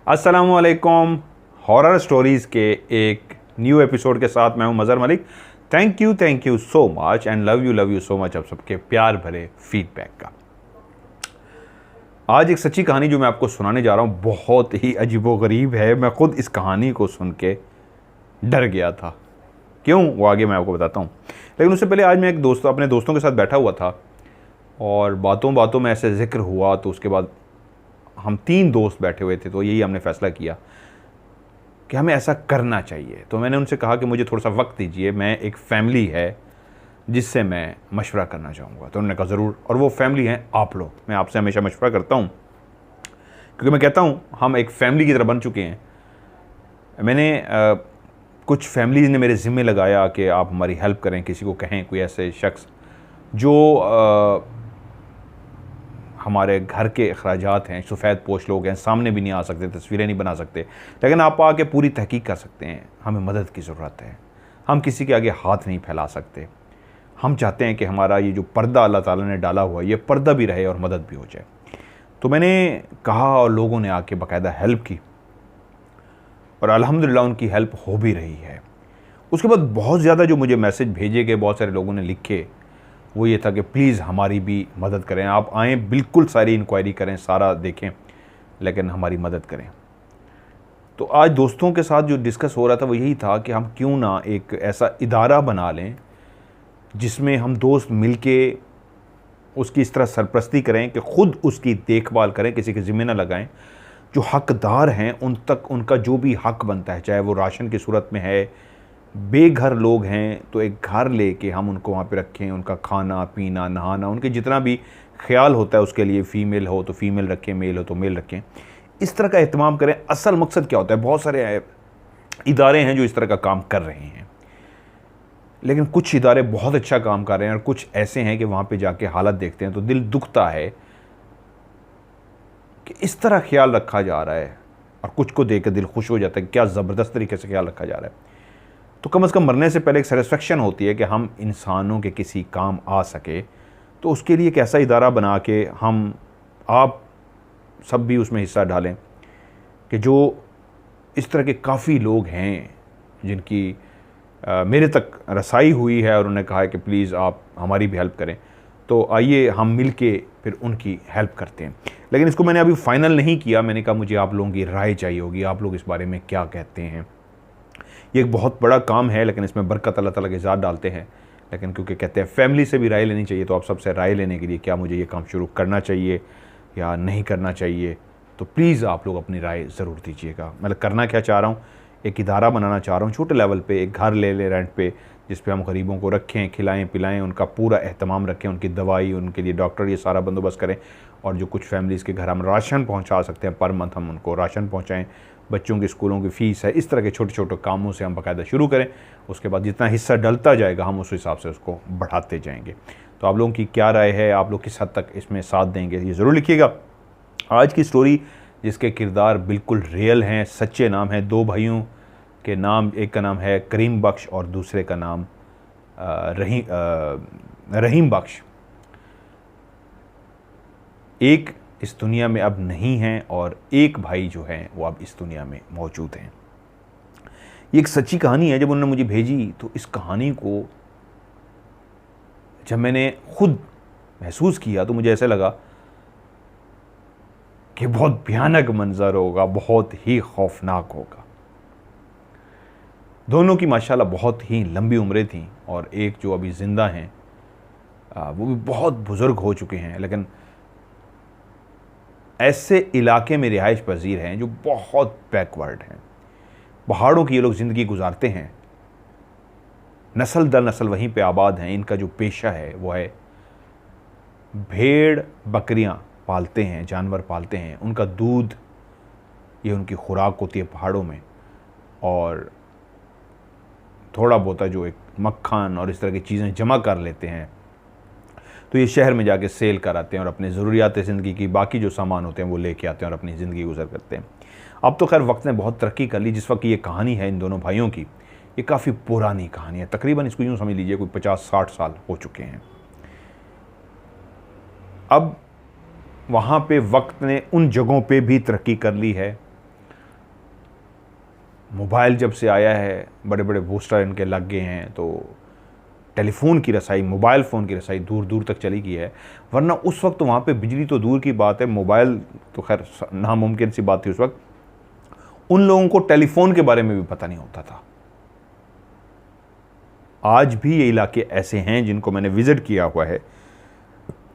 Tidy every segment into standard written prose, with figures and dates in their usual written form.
अस्सलामुअलैकुम। Horror stories के एक न्यू एपिसोड के साथ मैं हूं Mazhar Malik. Thank you so much and love you so much आप सबके प्यार भरे फीडबैक का। आज एक सच्ची कहानी जो मैं आपको सुनाने जा रहा हूं बहुत ही अजीबोगरीब है। मैं खुद इस कहानी को सुन के डर गया था। क्यों, वो आगे मैं आपको बताता हूँ। लेकिन उससे पहले आज मैं अपने दोस्तों के साथ बैठा हुआ था और बातों बातों में ऐसे जिक्र हुआ, तो उसके बाद हम 3 दोस्त बैठे हुए थे, तो यही हमने फ़ैसला किया कि हमें ऐसा करना चाहिए। तो मैंने उनसे कहा कि मुझे थोड़ा सा वक्त दीजिए, मैं एक फ़ैमिली है जिससे मैं मशवरा करना चाहूँगा। तो उन्होंने कहा ज़रूर, और वो फैमिली हैं आप लोग। मैं आपसे हमेशा मशवरा करता हूँ क्योंकि मैं कहता हूँ हम एक फ़ैमिली की तरह बन चुके हैं। मैंने कुछ फैमिलीज़ ने मेरे ज़िम्मे लगाया कि आप हमारी हेल्प करें, किसी को कहें, कोई ऐसे शख्स जो हमारे घर के अखराजात हैं, सफ़ेद पोश लोग हैं, सामने भी नहीं आ सकते, तस्वीरें नहीं बना सकते, लेकिन आप आके पूरी तहकीक कर सकते हैं। हमें मदद की ज़रूरत है, हम किसी के आगे हाथ नहीं फैला सकते। हम चाहते हैं कि हमारा ये जो पर्दा अल्लाह ताला ने डाला हुआ है, ये पर्दा भी रहे और मदद भी हो जाए। तो मैंने कहा और लोगों ने आके बाकायदा हेल्प की और अल्हम्दुलिल्लाह उनकी हेल्प हो भी रही है। उसके बाद बहुत ज़्यादा जो मुझे मैसेज भेजे गए, बहुत सारे लोगों ने लिखे, वो ये था कि प्लीज़ हमारी भी मदद करें, आप आएँ, बिल्कुल सारी इंक्वायरी करें, सारा देखें, लेकिन हमारी मदद करें। तो आज दोस्तों के साथ जो डिस्कस हो रहा था वो यही था कि हम क्यों ना एक ऐसा इदारा बना लें जिसमें हम दोस्त मिलके उसकी इस तरह सरपरस्ती करें कि ख़ुद उसकी देखभाल करें, किसी के ज़िम्मे ना लगाएं। जो हकदार हैं उन तक उनका जो भी हक बनता है, चाहे वो राशन की सूरत में है, बेघर लोग हैं तो एक घर लेके हम उनको वहाँ पे रखें, उनका खाना पीना नहाना, उनके जितना भी ख्याल होता है उसके लिए, फ़ीमेल हो तो फ़ीमेल रखें, मेल हो तो मेल रखें, इस तरह का एहतमाम करें। असल मकसद क्या होता है, बहुत सारे इदारे हैं जो इस तरह का काम कर रहे हैं, लेकिन कुछ इदारे बहुत अच्छा काम कर रहे हैं और कुछ ऐसे हैं कि वहाँ पे जाके हालत देखते हैं तो दिल दुखता है कि इस तरह ख्याल रखा जा रहा है, और कुछ को देख के दिल खुश हो जाता है, क्या ज़बरदस्त तरीके से ख्याल रखा जा रहा है। तो कम से कम मरने से पहले एक सेटिस्फेक्शन होती है कि हम इंसानों के किसी काम आ सके। तो उसके लिए एक ऐसा इदारा बना के आप सब भी उसमें हिस्सा डालें कि जो इस तरह के काफ़ी लोग हैं जिनकी मेरे तक रसाई हुई है और उन्होंने कहा है कि प्लीज़ आप हमारी भी हेल्प करें। तो आइए हम मिल के फिर उनकी हेल्प करते हैं। लेकिन इसको मैंने अभी फ़ाइनल नहीं किया, मैंने कहा मुझे आप लोगों की राय चाहिए होगी, आप लोग इस बारे में क्या कहते हैं। ये एक बहुत बड़ा काम है, लेकिन इसमें बरकत अल्लाह ताला के ज़ात डालते हैं। लेकिन क्योंकि कहते हैं फैमिली से भी राय लेनी चाहिए, तो आप सबसे राय लेने के लिए क्या मुझे ये काम शुरू करना चाहिए या नहीं करना चाहिए, तो प्लीज़ आप लोग अपनी राय ज़रूर दीजिएगा। मतलब करना क्या चाह रहा हूँ, एक इदारा बनाना चाह रहा हूँ, छोटे लेवल पे एक घर ले लें रेंट पे, जिस पे हम गरीबों को रखें, खिलाएं पिलाएं, उनका पूरा एहतमाम रखें, उनकी दवाई, उनके लिए डॉक्टर, ये सारा बंदोबस्त करें। और जो कुछ फैमिलीज़ के घर हम राशन पहुंचा सकते हैं, पर मंथ हम उनको राशन पहुंचाएं, बच्चों की स्कूलों की फ़ीस है, इस तरह के छोटे छोटे कामों से हम बाकायदा शुरू करें। उसके बाद जितना हिस्सा डलता जाएगा हम उस हिसाब से उसको बढ़ाते जाएंगे। तो आप लोगों की क्या राय है, आप लोग किस हद तक इसमें साथ देंगे, ये ज़रूर लिखिएगा। आज की स्टोरी जिसके किरदार बिल्कुल रियल हैं, सच्चे नाम हैं, 2 भाइयों के नाम, एक का नाम है करीम बख्श और दूसरे का नाम रहीम बख्श। एक इस दुनिया में अब नहीं हैं और एक भाई जो हैं वो अब इस दुनिया में मौजूद हैं। ये एक सच्ची कहानी है। जब उन्होंने मुझे भेजी तो इस कहानी को जब मैंने खुद महसूस किया तो मुझे ऐसा लगा कि बहुत भयानक मंजर होगा, बहुत ही खौफनाक होगा। दोनों की माशाल्लाह बहुत ही लंबी उम्रें थीं और एक जो अभी ज़िंदा हैं वो भी बहुत बुज़ुर्ग हो चुके हैं, लेकिन ऐसे इलाके में रिहाइश पजीर हैं जो बहुत बैकवर्ड हैं। पहाड़ों की ये लोग ज़िंदगी गुजारते हैं, नस्ल दर नस्ल वहीं पे आबाद हैं। इनका जो पेशा है वो है भेड़ बकरियां पालते हैं, जानवर पालते हैं, उनका दूध ये उनकी खुराक होती है पहाड़ों में। और थोड़ा बहुत जो एक मक्खन और इस तरह की चीज़ें जमा कर लेते हैं तो ये शहर में जाके सेल कराते हैं और अपने ज़रूरियात ज़िंदगी की बाकी जो सामान होते हैं वो लेके आते हैं और अपनी ज़िंदगी गुजर करते हैं। अब तो खैर वक्त ने बहुत तरक्की कर ली। जिस वक्त ये कहानी है इन दोनों भाइयों की, ये काफ़ी पुरानी कहानी है, तकरीबन इसको यूँ समझ लीजिए कोई 50-60 साल हो चुके हैं। अब वहाँ पे वक्त ने उन जगहों पे भी तरक्की कर ली है मोबाइल जब से आया है, बड़े बड़े बूस्टर इनके लग गए हैं, तो टेलीफोन की रसाई, मोबाइल फ़ोन की रसाई दूर दूर तक चली गई है। वरना उस वक्त वहाँ पे बिजली तो दूर की बात है, मोबाइल तो खैर नामुमकिन सी बात थी उस वक्त। उन लोगों को टेलीफोन के बारे में भी पता नहीं होता था। आज भी ये इलाके ऐसे हैं जिनको मैंने विज़िट किया हुआ है,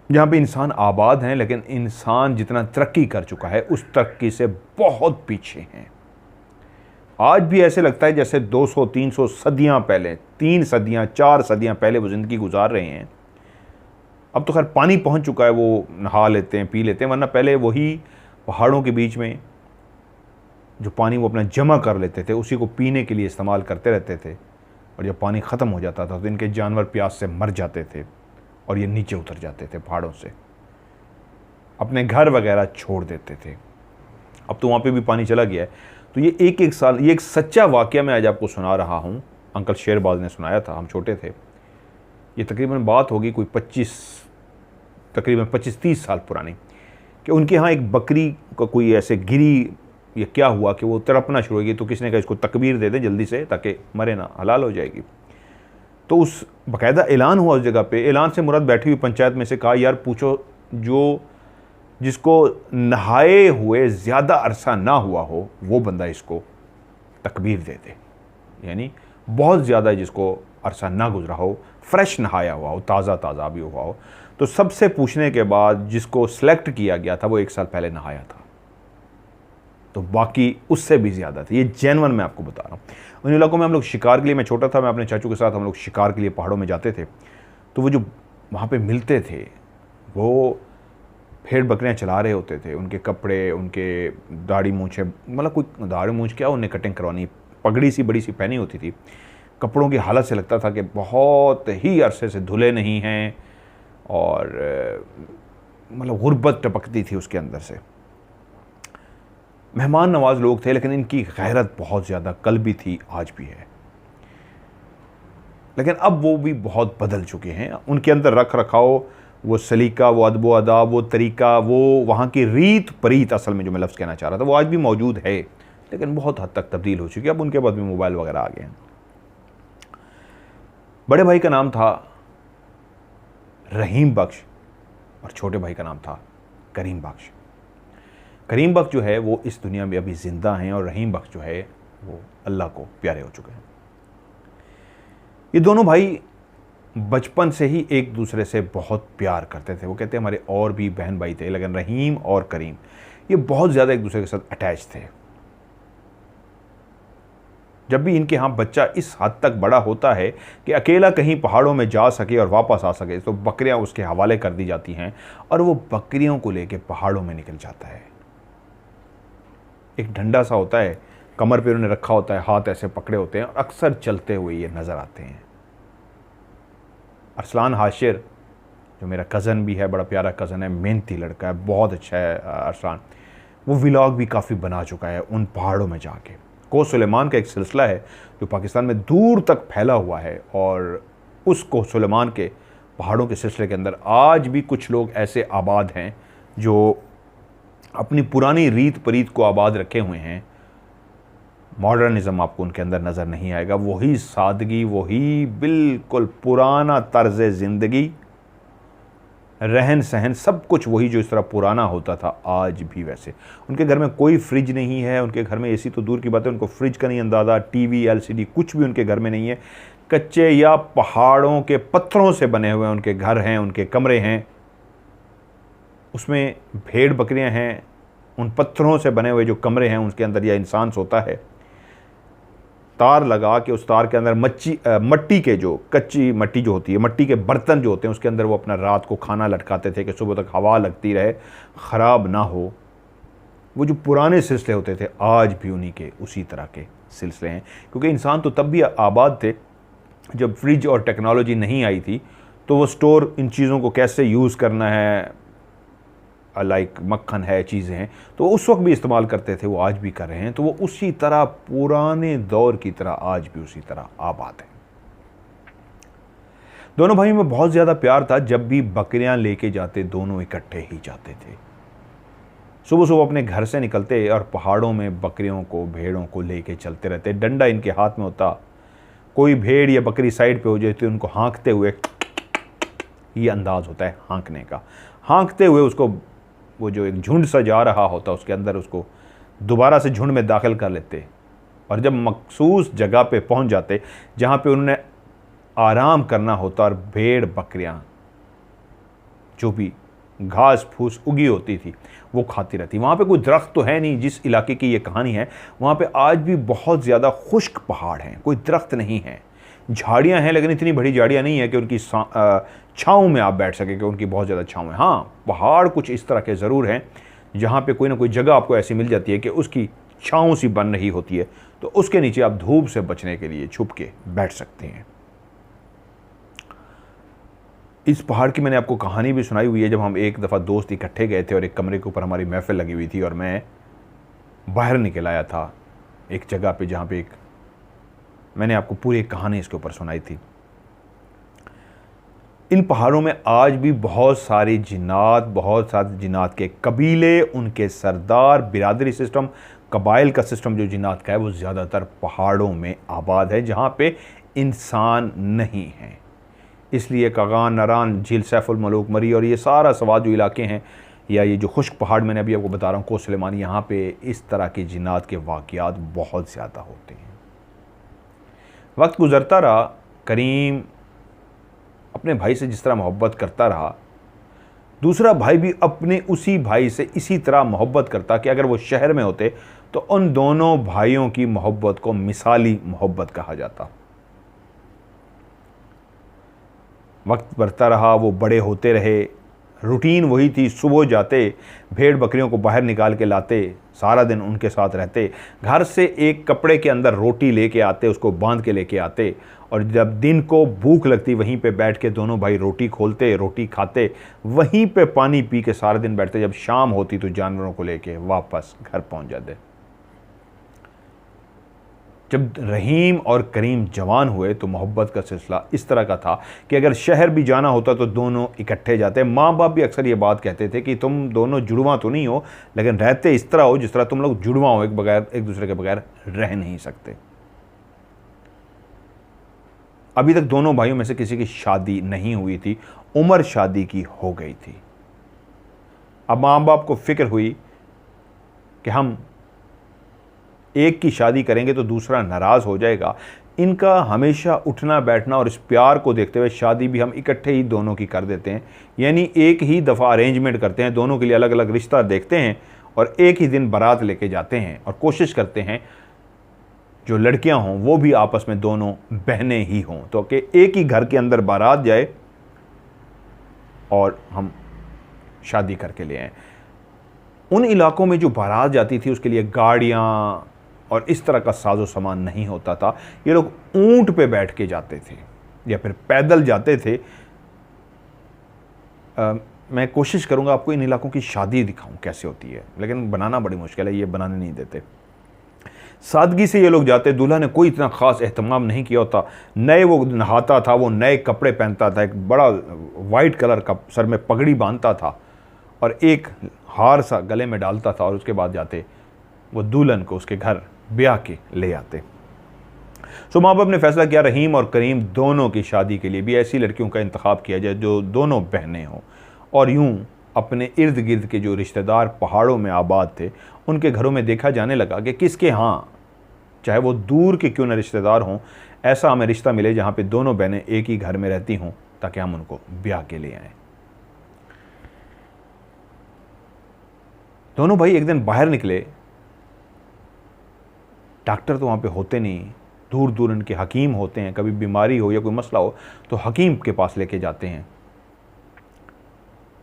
जहाँ पे इंसान आबाद हैं, लेकिन इंसान जितना तरक्की कर चुका है उस तरक्की से बहुत पीछे हैं। आज भी ऐसे लगता है जैसे 200-300 सदियाँ पहले, 3 सदियाँ 4 सदियाँ पहले वो ज़िंदगी गुजार रहे हैं। अब तो खैर पानी पहुँच चुका है, वो नहा लेते हैं, पी लेते हैं, वरना पहले वही पहाड़ों के बीच में जो पानी वो अपना जमा कर लेते थे, उसी को पीने के लिए इस्तेमाल करते रहते थे। और जब पानी ख़त्म हो जाता था तो इनके जानवर प्यास से मर जाते थे और ये नीचे उतर जाते थे पहाड़ों से, अपने घर वगैरह छोड़ देते थे। अब तो वहाँ पे भी पानी चला गया है। तो ये एक साल, ये एक सच्चा वाक़या मैं आज आपको सुना रहा हूँ। अंकल शेरबाज ने सुनाया था, हम छोटे थे। ये तकरीबन बात होगी कोई 25-30 साल पुरानी, कि उनके यहाँ एक बकरी का कोई ऐसे गिरी, ये क्या हुआ कि वो तड़पना शुरू हो गई, तो किसी ने कहा इसको तकबीर दे दे जल्दी से ताकि मरे ना, हलाल हो जाएगी। तो उस बाकायदा ऐलान हुआ उस जगह पे। ऐलान से मुराद बैठी हुई पंचायत में से कहा, यार पूछो जो जिसको नहाए हुए ज़्यादा अरसा ना हुआ हो वो बंदा इसको तकबीर दे दे। यानी बहुत ज़्यादा जिसको अरसा ना गुजरा हो, फ्रेश नहाया हुआ हो, ताज़ा ताज़ा भी हुआ हो। तो सबसे पूछने के बाद जिसको सेलेक्ट किया गया था वो 1 साल पहले नहाया था, तो बाकी उससे भी ज़्यादा थे। ये जेन्युइन मैं आपको बता रहा हूँ। उन इलाकों में हम लोग शिकार के लिए, मैं छोटा था, मैं अपने चाचू के साथ हम लोग शिकार के लिए पहाड़ों में जाते थे। तो वो जो वहाँ पे मिलते थे वो भेड़ बकरियाँ चला रहे होते थे, उनके कपड़े, उनके दाढ़ी मूँछें, मतलब कोई दाढ़ी मूँछ क्या, उन्हें कटिंग करवानी, पगड़ी सी बड़ी सी पहनी होती थी। कपड़ों की हालत से लगता था कि बहुत ही अरसे से धुले नहीं हैं, और मतलब गुर्बत टपकती थी उसके अंदर से। मेहमान नवाज लोग थे, लेकिन इनकी गैरत बहुत ज़्यादा कल भी थी, आज भी है। लेकिन अब वो भी बहुत बदल चुके हैं। उनके अंदर रख रखाव, वो सलीका, वो अदब अदाब, वो तरीका, वो वहाँ की रीत परीत, असल में जो मैं लफ्ज़ कहना चाह रहा था, वो आज भी मौजूद है, लेकिन बहुत हद तक तब्दील हो चुकी है। अब उनके बाद भी मोबाइल वगैरह आ गए हैं। बड़े भाई का नाम था रहीम बख्श और छोटे भाई का नाम था करीम बख्श। करीम बख्श जो है वो इस दुनिया में अभी ज़िंदा हैं, और रहीम बख्श जो है वो अल्लाह को प्यारे हो चुके हैं। ये दोनों भाई बचपन से ही एक दूसरे से बहुत प्यार करते थे। वो कहते हैं हमारे और भी बहन भाई थे, लेकिन रहीम और करीम ये बहुत ज़्यादा एक दूसरे के साथ अटैच थे। जब भी इनके यहाँ बच्चा इस हद तक बड़ा होता है कि अकेला कहीं पहाड़ों में जा सके और वापस आ सके, तो बकरियाँ उसके हवाले कर दी जाती हैं और वो बकरियों को लेके पहाड़ों में निकल जाता है। एक डंडा सा होता है, कमर पे उन्होंने रखा होता है, हाथ ऐसे पकड़े होते हैं और अक्सर चलते हुए ये नज़र आते हैं। अरसलान हाशिर जो मेरा कज़न भी है, बड़ा प्यारा कज़न है, मेहनती लड़का है, बहुत अच्छा है अरसलान, वो व्लॉग भी काफ़ी बना चुका है उन पहाड़ों में जाके। कोह सुलेमान का एक सिलसिला है जो पाकिस्तान में दूर तक फैला हुआ है, और उस कोह सुलेमान के पहाड़ों के सिलसिले के अंदर आज भी कुछ लोग ऐसे आबाद हैं जो अपनी पुरानी रीत परीत को आबाद रखे हुए हैं। मॉडर्निज़म आपको उनके अंदर नज़र नहीं आएगा। वही सादगी, वही बिल्कुल पुराना तर्ज़ ज़िंदगी, रहन सहन, सब कुछ वही जो इस तरह पुराना होता था, आज भी वैसे। उनके घर में कोई फ्रिज नहीं है, उनके घर में एसी तो दूर की बात है, उनको फ्रिज का नहीं अंदाज़ा, टीवी, एलसीडी कुछ भी उनके घर में नहीं है। कच्चे या पहाड़ों के पत्थरों से बने हुए उनके घर हैं, उनके कमरे हैं, उसमें भेड़ बकरियां हैं। उन पत्थरों से बने हुए जो कमरे हैं उसके अंदर यह इंसान सोता है, तार लगा के उस तार के अंदर मट्टी के जो कच्ची मट्टी जो होती है, मट्टी के बर्तन जो होते हैं उसके अंदर वो अपना रात को खाना लटकाते थे कि सुबह तक हवा लगती रहे, ख़राब ना हो। वो जो पुराने सिलसिले होते थे आज भी उन्हीं के उसी तरह के सिलसिले हैं, क्योंकि इंसान तो तब भी आबाद थे जब फ्रिज और टेक्नोलॉजी नहीं आई थी। तो वो स्टोर इन चीज़ों को कैसे यूज़ करना है, लाइक मक्खन है, चीज़ें हैं, तो उस वक्त भी इस्तेमाल करते थे, वो आज भी कर रहे हैं। तो वो उसी तरह पुराने दौर की तरह आज भी उसी तरह आबाद है। दोनों भाइयों में बहुत ज़्यादा प्यार था। जब भी बकरियां लेके जाते दोनों इकट्ठे ही जाते थे। सुबह सुबह अपने घर से निकलते और पहाड़ों में बकरियों को, भेड़ों को लेके चलते रहते। डंडा इनके हाथ में होता, कोई भेड़ या बकरी साइड पे हो जाए तो उनको हाँकते हुए, ये अंदाज़ होता है हाँकने का, हाँकते हुए उसको, वो जो एक झुंड सा जा रहा होता उसके अंदर, उसको दोबारा से झुंड में दाखिल कर लेते। और जब मखसूस जगह पे पहुंच जाते जहाँ पे उन्होंने आराम करना होता, और भेड़ बकरियां जो भी घास फूस उगी होती थी वो खाती रहती। वहाँ पे कोई दरख्त तो है नहीं, जिस इलाके की ये कहानी है वहाँ पे आज भी बहुत ज़्यादा खुश्क पहाड़ हैं, कोई दरख्त नहीं है। झाड़ियाँ हैं लेकिन इतनी बड़ी झाड़ियाँ नहीं है कि उनकी छाँव में आप बैठ सकें, कि उनकी बहुत ज़्यादा छाँव है। हाँ, पहाड़ कुछ इस तरह के ज़रूर हैं जहाँ पे कोई ना कोई जगह आपको ऐसी मिल जाती है कि उसकी छाँव सी बन रही होती है, तो उसके नीचे आप धूप से बचने के लिए छुप के बैठ सकते हैं। इस पहाड़ की मैंने आपको कहानी भी सुनाई हुई है। जब हम एक दफ़ा दोस्त इकट्ठे गए थे और एक कमरे के ऊपर हमारी महफिल लगी हुई थी और मैं बाहर निकल आया था एक जगह पे जहाँ पे मैंने आपको पूरी एक कहानी इसके ऊपर सुनाई थी। इन पहाड़ों में आज भी बहुत सारे जिन्नात के कबीले, उनके सरदार, बिरादरी सिस्टम, कबाइल का सिस्टम जो जिन्नात का है वो ज़्यादातर पहाड़ों में आबाद है जहाँ पे इंसान नहीं है। इसलिए कागान, नरान, झील सैफुल मलूक, मरी और ये सारा सवाद जो इलाके हैं, या ये जो खुश्क पहाड़ मैंने अभी आपको बता रहा हूँ, कोस सुलेमानी, यहाँ पे इस तरह के जिन्नात के वाक़यात बहुत ज़्यादा होते हैं। वक्त गुज़रता रहा, करीम अपने भाई से जिस तरह मोहब्बत करता रहा, दूसरा भाई भी अपने उसी भाई से इसी तरह मोहब्बत करता कि अगर वो शहर में होते तो उन दोनों भाइयों की मोहब्बत को मिसाली मोहब्बत कहा जाता। वक्त बढ़ता रहा, वो बड़े होते रहे, रूटीन वही थी, सुबह जाते, भेड़ बकरियों को बाहर निकाल के लाते, सारा दिन उनके साथ रहते, घर से एक कपड़े के अंदर रोटी लेके आते, उसको बांध के लेके आते, और जब दिन को भूख लगती वहीं पे बैठ के दोनों भाई रोटी खोलते, रोटी खाते, वहीं पे पानी पी के सारा दिन बैठते। जब शाम होती तो जानवरों को लेके वापस घर पहुंच जाते। जब रहीम और करीम जवान हुए तो मोहब्बत का सिलसिला इस तरह का था कि अगर शहर भी जाना होता तो दोनों इकट्ठे जाते। माँ बाप भी अक्सर ये बात कहते थे कि तुम दोनों जुड़वा तो नहीं हो, लेकिन रहते इस तरह हो जिस तरह तुम लोग जुड़वा हो, एक दूसरे के बगैर रह नहीं सकते। अभी तक दोनों भाइयों में से किसी की शादी नहीं हुई थी, उम्र शादी की हो गई थी। अब माँ बाप को फिक्र हुई कि हम एक की शादी करेंगे तो दूसरा नाराज़ हो जाएगा। इनका हमेशा उठना बैठना और इस प्यार को देखते हुए शादी भी हम इकट्ठे ही दोनों की कर देते हैं, यानी एक ही दफ़ा अरेंजमेंट करते हैं, दोनों के लिए अलग अलग रिश्ता देखते हैं और एक ही दिन बारात लेके जाते हैं और कोशिश करते हैं जो लड़कियां हों वो भी आपस में दोनों बहनें ही हों, तो कि एक ही घर के अंदर बारात जाए और हम शादी करके ले आएँ। उन इलाकों में जो बारात जाती थी उसके लिए गाड़ियाँ और इस तरह का साजो सामान नहीं होता था। ये लोग ऊंट पे बैठ के जाते थे या फिर पैदल जाते थे। मैं कोशिश करूंगा आपको इन इलाकों की शादी दिखाऊं कैसे होती है, लेकिन बनाना बड़ी मुश्किल है, ये बनाने नहीं देते। सादगी से ये लोग जाते, दूल्हा ने कोई इतना ख़ास एहतमाम नहीं किया होता, नए वो नहाता था, वो नए कपड़े पहनता था, एक बड़ा वाइट कलर का सर में पगड़ी बांधता था और एक हार सा गले में डालता था, और उसके बाद जाते वो दुल्हन को उसके घर ब्याह के ले आते। सो माँ बाप ने फैसला किया रहीम और करीम दोनों की शादी के लिए भी ऐसी लड़कियों का इंतखाब किया जाए जो दोनों बहनें हों, और यूं अपने इर्द गिर्द के जो रिश्तेदार पहाड़ों में आबाद थे उनके घरों में देखा जाने लगा कि किसके यहाँ, चाहे वो दूर के क्यों न रिश्तेदार हों, ऐसा हमें रिश्ता मिले जहाँ पे दोनों बहनें एक ही घर में रहती हों ताकि हम उनको ब्याह के ले आएँ। दोनों भाई एक दिन बाहर निकले। डॉक्टर तो वहाँ पे होते नहीं, दूर दूर इनके हकीम होते हैं, कभी बीमारी हो या कोई मसला हो तो हकीम के पास लेके जाते हैं।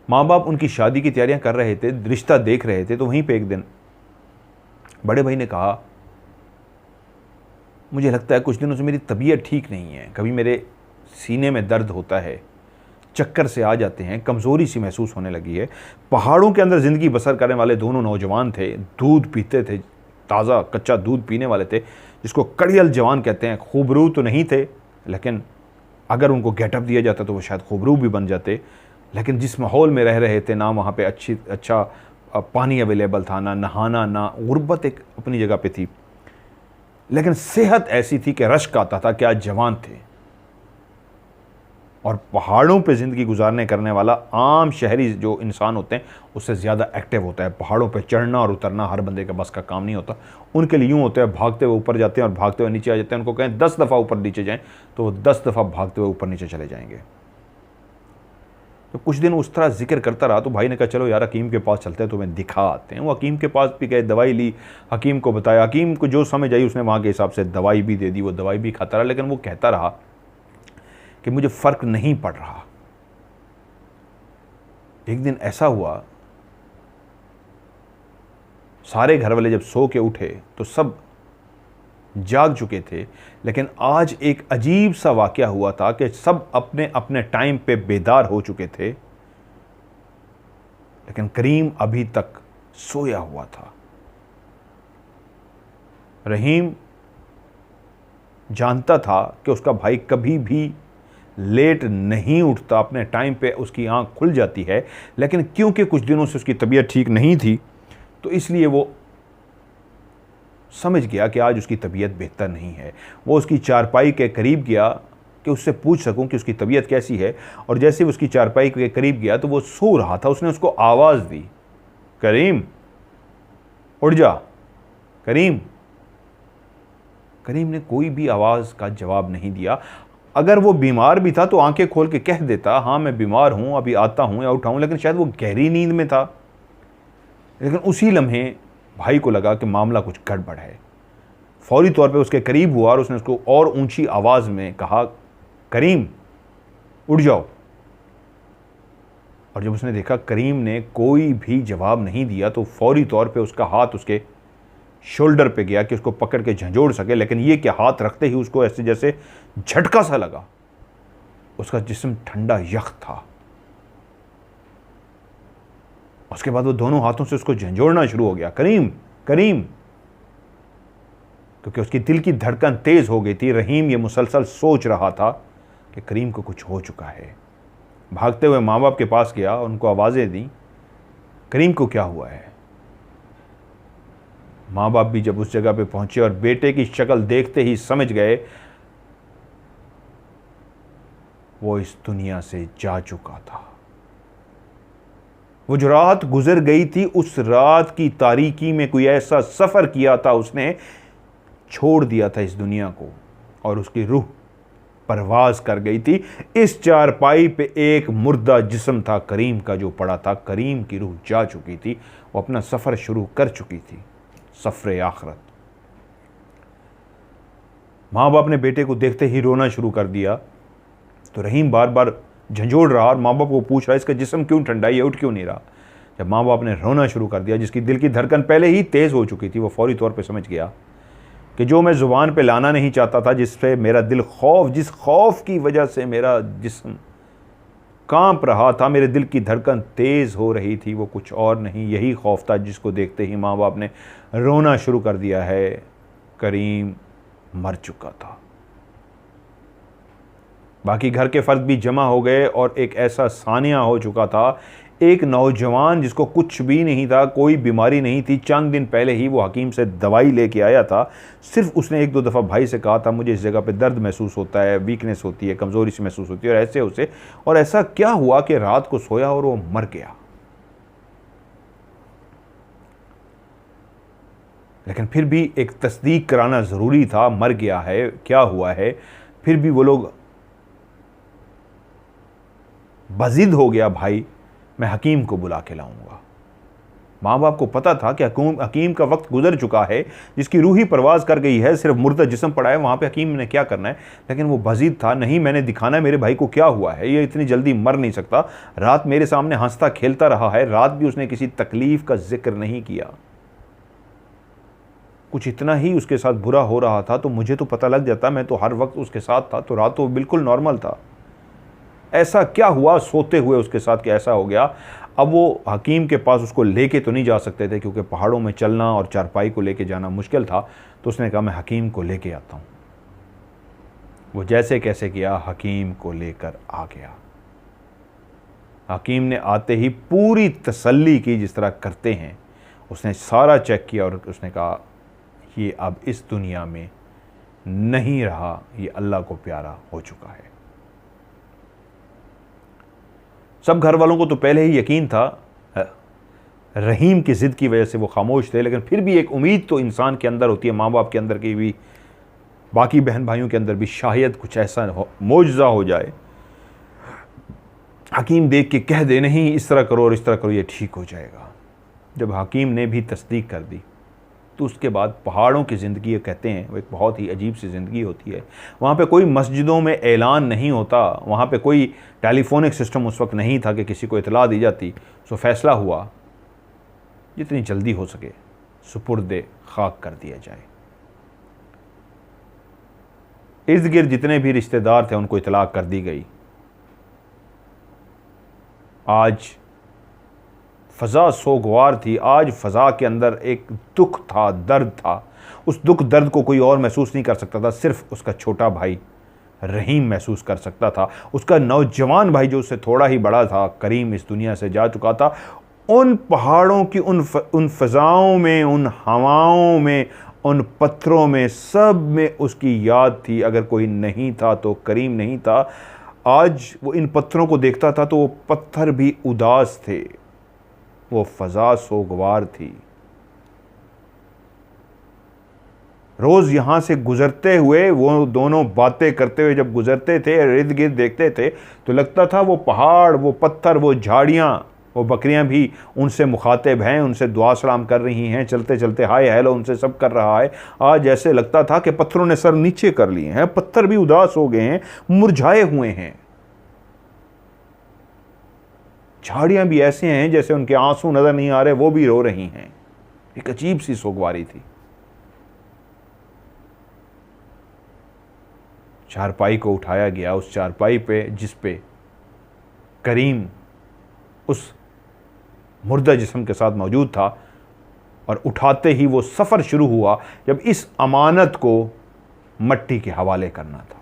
माँ बाप उनकी शादी की तैयारियां कर रहे थे, रिश्ता देख रहे थे, तो वहीं पे एक दिन बड़े भाई ने कहा, मुझे लगता है कुछ दिनों से मेरी तबीयत ठीक नहीं है, कभी मेरे सीने में दर्द होता है, चक्कर से आ जाते हैं, कमज़ोरी सी महसूस होने लगी है। पहाड़ों के अंदर ज़िंदगी बसर करने वाले दोनों नौजवान थे, दूध पीते थे, ताज़ा कच्चा दूध पीने वाले थे, जिसको कड़ियल जवान कहते हैं। खूबरू तो नहीं थे, लेकिन अगर उनको गेटअप दिया जाता तो वो शायद खूबरू भी बन जाते। लेकिन जिस माहौल में रह रहे थे ना, वहाँ पे अच्छा पानी अवेलेबल था, ना नहाना, ना गुर्बत एक अपनी जगह पे थी, लेकिन सेहत ऐसी थी कि रश्क आता था कि आज जवान थे। और पहाड़ों पे ज़िंदगी गुजारने करने वाला आम शहरी जो इंसान होते हैं उससे ज़्यादा एक्टिव होता है। पहाड़ों पे चढ़ना और उतरना हर बंदे के बस का काम नहीं होता। उनके लिए यूँ होता है, भागते हुए ऊपर जाते हैं और भागते हुए नीचे आ जाते हैं। उनको कहें 10 दफ़ा ऊपर नीचे जाएं तो वो 10 दफ़ा भागते हुए ऊपर नीचे चले जाएंगे। तो कुछ दिन उस तरह जिक्र करता रहा तो भाई ने कहा चलो यार हकीम के पास चलते हैं, तुम्हें दिखा आते हैं। वो हकीम के पास भी गए, दवाई ली, हकीम को बताया। हकीम को जो समझ आई उसने वहाँ के हिसाब से दवाई भी दे दी। वो दवाई भी खाता रहा, लेकिन वो कहता रहा कि मुझे फ़र्क नहीं पड़ रहा। एक दिन ऐसा हुआ, सारे घर वाले जब सो के उठे तो सब जाग चुके थे, लेकिन आज एक अजीब सा वाक़या हुआ था कि सब अपने अपने टाइम पे बेदार हो चुके थे, लेकिन करीम अभी तक सोया हुआ था। रहीम जानता था कि उसका भाई कभी भी लेट नहीं उठता, अपने टाइम पे उसकी आंख खुल जाती है, लेकिन क्योंकि कुछ दिनों से उसकी तबीयत ठीक नहीं थी तो इसलिए वो समझ गया कि आज उसकी तबीयत बेहतर नहीं है। वो उसकी चारपाई के करीब गया कि उससे पूछ सकूं कि उसकी तबीयत कैसी है, और जैसे वो उसकी चारपाई के करीब गया तो वो सो रहा था। उसने उसको आवाज़ दी, करीम उठ जा, करीम। करीम ने कोई भी आवाज़ का जवाब नहीं दिया। अगर वो बीमार भी था तो आंखें खोल के कह देता हाँ मैं बीमार हूँ, अभी आता हूँ या उठाऊँ, लेकिन शायद वो गहरी नींद में था। लेकिन उसी लम्हे भाई को लगा कि मामला कुछ गड़बड़ है। फौरी तौर पे उसके करीब हुआ और उसने उसको और ऊंची आवाज़ में कहा, करीम उठ जाओ। और जब उसने देखा करीम ने कोई भी जवाब नहीं दिया तो फौरी तौर पे उसका हाथ उसके शोल्डर पे गया कि उसको पकड़ के झंझोड़ सके, लेकिन ये कि हाथ रखते ही उसको ऐसे जैसे झटका सा लगा। उसका जिस्म ठंडा यख था। उसके बाद वो दोनों हाथों से उसको झंझोड़ना शुरू हो गया, करीम करीम, क्योंकि उसकी दिल की धड़कन तेज हो गई थी। रहीम ये मुसलसल सोच रहा था कि करीम को कुछ हो चुका है। भागते हुए माँ बाप के पास गया, उनको आवाज़ें दी, करीम को क्या हुआ है। माँ बाप भी जब उस जगह पे पहुंचे और बेटे की शक्ल देखते ही समझ गए वो इस दुनिया से जा चुका था। वो जो रात गुजर गई थी, उस रात की तारीकी में कोई ऐसा सफ़र किया था उसने, छोड़ दिया था इस दुनिया को, और उसकी रूह परवाज कर गई थी। इस चारपाई पे एक मुर्दा जिस्म था करीम का जो पड़ा था। करीम की रूह जा चुकी थी, वो अपना सफ़र शुरू कर चुकी थी, सफ़रे आखरत। माँ बाप ने बेटे को देखते ही रोना शुरू कर दिया तो रहीम बार बार झंझोड़ रहा और माँ बाप को पूछ रहा इसका जिस्म क्यों ठंडा है, ये उठ क्यों नहीं रहा। जब माँ बाप ने रोना शुरू कर दिया, जिसकी दिल की धड़कन पहले ही तेज़ हो चुकी थी, वो फौरी तौर पे समझ गया कि जो मैं ज़ुबान पे लाना नहीं चाहता था, जिससे मेरा दिल जिस खौफ की वजह से मेरा जिस्म कांप रहा था, मेरे दिल की धड़कन तेज़ हो रही थी, वो कुछ और नहीं, यही खौफ था जिसको देखते ही माँ बाप ने रोना शुरू कर दिया है। करीम मर चुका था। बाकी घर के फ़र्द भी जमा हो गए और एक ऐसा सानिया हो चुका था। एक नौजवान जिसको कुछ भी नहीं था, कोई बीमारी नहीं थी, चंद दिन पहले ही वो हकीम से दवाई लेके आया था। सिर्फ उसने एक दो दफ़ा भाई से कहा था मुझे इस जगह पे दर्द महसूस होता है, वीकनेस होती है, कमज़ोरी सी महसूस होती है, और ऐसे उसे। और ऐसा क्या हुआ कि रात को सोया और वो मर गया। लेकिन फिर भी एक तस्दीक कराना ज़रूरी था, मर गया है, क्या हुआ है। फिर भी वो लोग बज़िद हो गया, भाई मैं हकीम को बुला के लाऊंगा। माँ बाप को पता था कि हकीम का वक्त गुजर चुका है, जिसकी रूह ही परवाज़ कर गई है, सिर्फ मुर्दा जिस्म पड़ा है, वहाँ पे हकीम ने क्या करना है। लेकिन वो बज़िद था, नहीं मैंने दिखाना है मेरे भाई को क्या हुआ है, ये इतनी जल्दी मर नहीं सकता। रात मेरे सामने हंसता खेलता रहा है, रात भी उसने किसी तकलीफ़ का जिक्र नहीं किया। कुछ इतना ही उसके साथ बुरा हो रहा था तो मुझे तो पता लग जाता, मैं तो हर वक्त उसके साथ था, तो रात तो बिल्कुल नॉर्मल था। ऐसा क्या हुआ सोते हुए उसके साथ कि ऐसा हो गया। अब वो हकीम के पास उसको लेके तो नहीं जा सकते थे, क्योंकि पहाड़ों में चलना और चारपाई को लेके जाना मुश्किल था। तो उसने कहा मैं हकीम को लेके आता हूँ। वो जैसे कैसे किया, हकीम को लेकर आ गया। हकीम ने आते ही पूरी तसल्ली की जिस तरह करते हैं, उसने सारा चेक किया और उसने कहा ये अब इस दुनिया में नहीं रहा, ये अल्लाह को प्यारा हो चुका है। सब घर वालों को तो पहले ही यकीन था, रहीम की ज़िद की वजह से वो खामोश थे, लेकिन फिर भी एक उम्मीद तो इंसान के अंदर होती है, माँ बाप के अंदर की भी, बाकी बहन भाइयों के अंदर भी, शायद कुछ ऐसा मौजज़ा हो जाए, हकीम देख के कह दे नहीं इस तरह करो और इस तरह करो, ये ठीक हो जाएगा। जब हकीम ने भी तस्दीक कर दी तो उसके बाद पहाड़ों की ज़िंदगी, कहते हैं वो एक बहुत ही अजीब सी ज़िंदगी होती है। वहाँ पे कोई मस्जिदों में ऐलान नहीं होता, वहाँ पे कोई टेलीफोनिक सिस्टम उस वक्त नहीं था कि किसी को इतला दी जाती। सो फैसला हुआ जितनी जल्दी हो सके सुपुर्दे खाक कर दिया जाए। इर्द गिर्द जितने भी रिश्तेदार थे उनको इतला कर दी गई। आज फ़ज़ा सोगवार थी, आज फ़ज़ा के अंदर एक दुख था, दर्द था। उस दुख दर्द को कोई और महसूस नहीं कर सकता था, सिर्फ उसका छोटा भाई रहीम महसूस कर सकता था। उसका नौजवान भाई जो उससे थोड़ा ही बड़ा था, करीम, इस दुनिया से जा चुका था। उन पहाड़ों की उन फ़ज़ाओं में, उन हवाओं में, उन पत्थरों में, सब में उसकी याद थी। अगर कोई नहीं था तो करीम नहीं था। आज वो इन पत्थरों को देखता था तो वो पत्थर भी उदास थे, वो फ़ज़ा सोगवार थी। रोज़ यहाँ से गुज़रते हुए वो दोनों बातें करते हुए जब गुज़रते थे, इर्द गिर्द देखते थे तो लगता था वो पहाड़, वो पत्थर, वो झाड़ियाँ, वो बकरियाँ भी उनसे मुखातिब हैं, उनसे दुआ सलाम कर रही हैं, चलते चलते हाय हेलो उनसे सब कर रहा है। आज ऐसे लगता था कि पत्थरों ने सर नीचे कर लिए हैं, पत्थर भी उदास हो गए हैं, मुरझाए हुए हैं। झाड़ियाँ भी ऐसे हैं जैसे उनके आंसू नज़र नहीं आ रहे, वो भी रो रही हैं। एक अजीब सी सोगवारी थी। चारपाई को उठाया गया, उस चारपाई पे जिस पे करीम उस मुर्दा जिस्म के साथ मौजूद था, और उठाते ही वो सफ़र शुरू हुआ जब इस अमानत को मट्टी के हवाले करना था।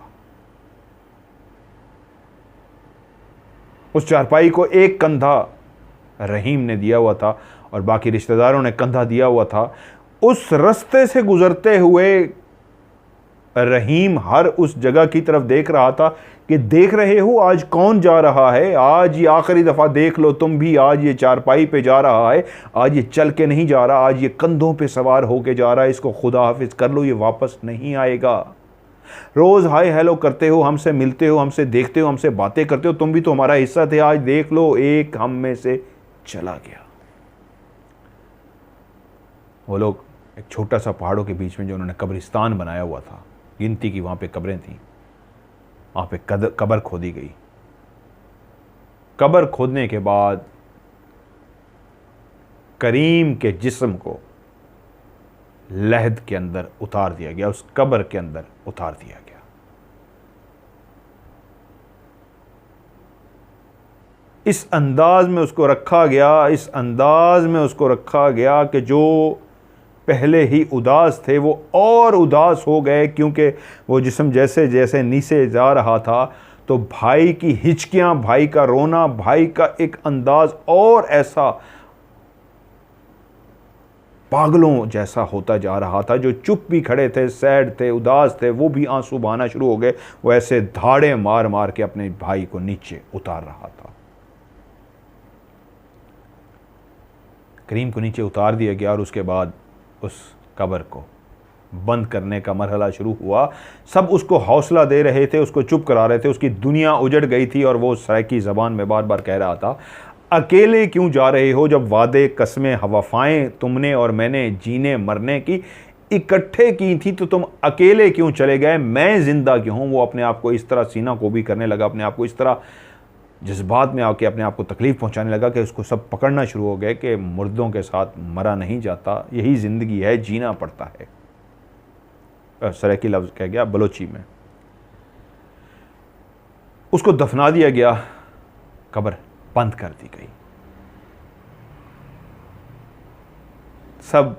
उस चारपाई को एक कंधा रहीम ने दिया हुआ था और बाकी रिश्तेदारों ने कंधा दिया हुआ था। उस रास्ते से गुजरते हुए रहीम हर उस जगह की तरफ देख रहा था कि देख रहे हो आज कौन जा रहा है, आज ये आखिरी दफ़ा देख लो तुम भी, आज ये चारपाई पे जा रहा है, आज ये चल के नहीं जा रहा, आज ये कंधों पे सवार होके जा रहा है, इसको खुदा हाफिज कर लो, ये वापस नहीं आएगा। रोज़ हाय हेलो करते हो, हमसे मिलते हो, हमसे देखते हो, हमसे बातें करते हो, तुम भी तो हमारा हिस्सा थे, आज देख लो एक हम में से चला गया। वो लोग एक छोटा सा पहाड़ों के बीच में जो उन्होंने कब्रिस्तान बनाया हुआ था, गिनती की वहाँ पे कब्रें थीं, वहाँ पे कब्र खोदी गई। कब्र खोदने के बाद करीम के जिस्म को लहद के अंदर उतार दिया गया, उस कब्र के अंदर उतार दिया गया। इस अंदाज में उसको रखा गया, इस अंदाज में उसको रखा गया कि जो पहले ही उदास थे वो और उदास हो गए, क्योंकि वो जिस्म जैसे जैसे नीचे जा रहा था तो भाई की हिचकियाँ, भाई का रोना, भाई का एक अंदाज और ऐसा पागलों जैसा होता जा रहा था। जो चुप भी खड़े थे, सैड थे, उदास थे, वो भी आंसू बहाना शुरू हो गए। वो ऐसे धाड़े मार मार के अपने भाई को नीचे उतार रहा था। करीम को नीचे उतार दिया गया और उसके बाद उस कब्र को बंद करने का मरहला शुरू हुआ। सब उसको हौसला दे रहे थे, उसको चुप करा रहे थे। उसकी दुनिया उजड़ गई थी और वो सराइकी ज़बान में बार बार कह रहा था, अकेले क्यों जा रहे हो जब वादे कस्में वफ़ाएं तुमने और मैंने जीने मरने की इकट्ठे की थी, तो तुम अकेले क्यों चले गए, मैं ज़िंदा क्यों हूँ। वो अपने आप को इस तरह सीना को भी करने लगा, अपने आप को इस तरह जज्बात में आके अपने आप को तकलीफ़ पहुंचाने लगा कि उसको सब पकड़ना शुरू हो गए कि मुर्दों के साथ मरा नहीं जाता, यही ज़िंदगी है, जीना पड़ता है। सराइकी लफ्ज़ कह गया बलोची में। उसको दफना दिया गया, कब्र बंद कर दी गई। सब